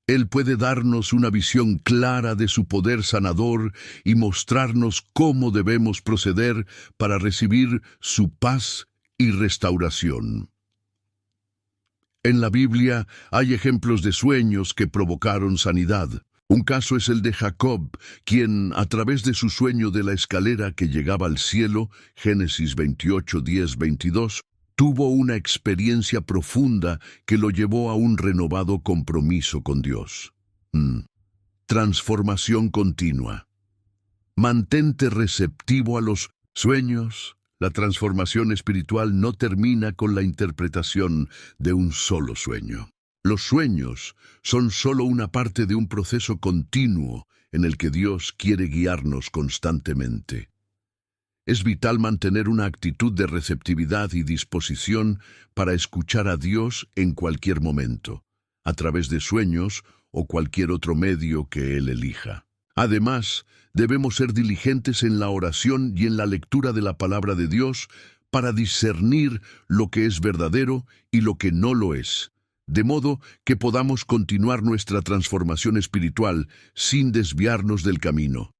A: Él puede darnos una visión clara de su poder sanador y mostrarnos cómo debemos proceder para recibir su paz y restauración. En la Biblia hay ejemplos de sueños que provocaron sanidad. Un caso es el de Jacob, quien, a través de su sueño de la escalera que llegaba al cielo, Génesis 28, 10, 22, tuvo una experiencia profunda que lo llevó a un renovado compromiso con Dios. Transformación continua. Mantente receptivo a los sueños. La transformación espiritual no termina con la interpretación de un solo sueño. Los sueños son solo una parte de un proceso continuo en el que Dios quiere guiarnos constantemente. Es vital mantener una actitud de receptividad y disposición para escuchar a Dios en cualquier momento, a través de sueños o cualquier otro medio que Él elija. Además, debemos ser diligentes en la oración y en la lectura de la palabra de Dios para discernir lo que es verdadero y lo que no lo es, de modo que podamos continuar nuestra transformación espiritual sin desviarnos del camino.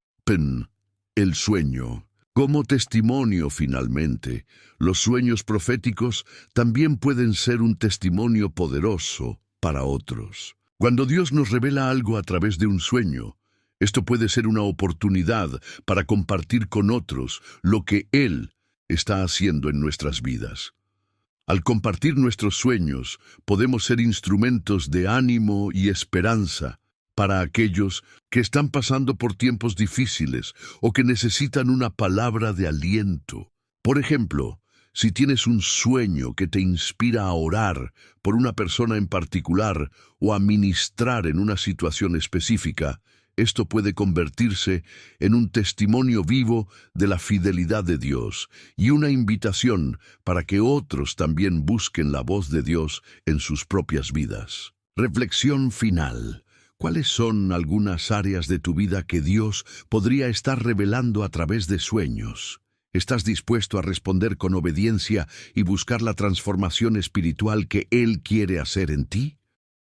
A: El sueño. Como testimonio, finalmente, los sueños proféticos también pueden ser un testimonio poderoso para otros. Cuando Dios nos revela algo a través de un sueño, esto puede ser una oportunidad para compartir con otros lo que Él está haciendo en nuestras vidas. Al compartir nuestros sueños, podemos ser instrumentos de ánimo y esperanza para aquellos que están pasando por tiempos difíciles o que necesitan una palabra de aliento. Por ejemplo, si tienes un sueño que te inspira a orar por una persona en particular o a ministrar en una situación específica, esto puede convertirse en un testimonio vivo de la fidelidad de Dios y una invitación para que otros también busquen la voz de Dios en sus propias vidas. Reflexión final. ¿Cuáles son algunas áreas de tu vida que Dios podría estar revelando a través de sueños? ¿Estás dispuesto a responder con obediencia y buscar la transformación espiritual que Él quiere hacer en ti?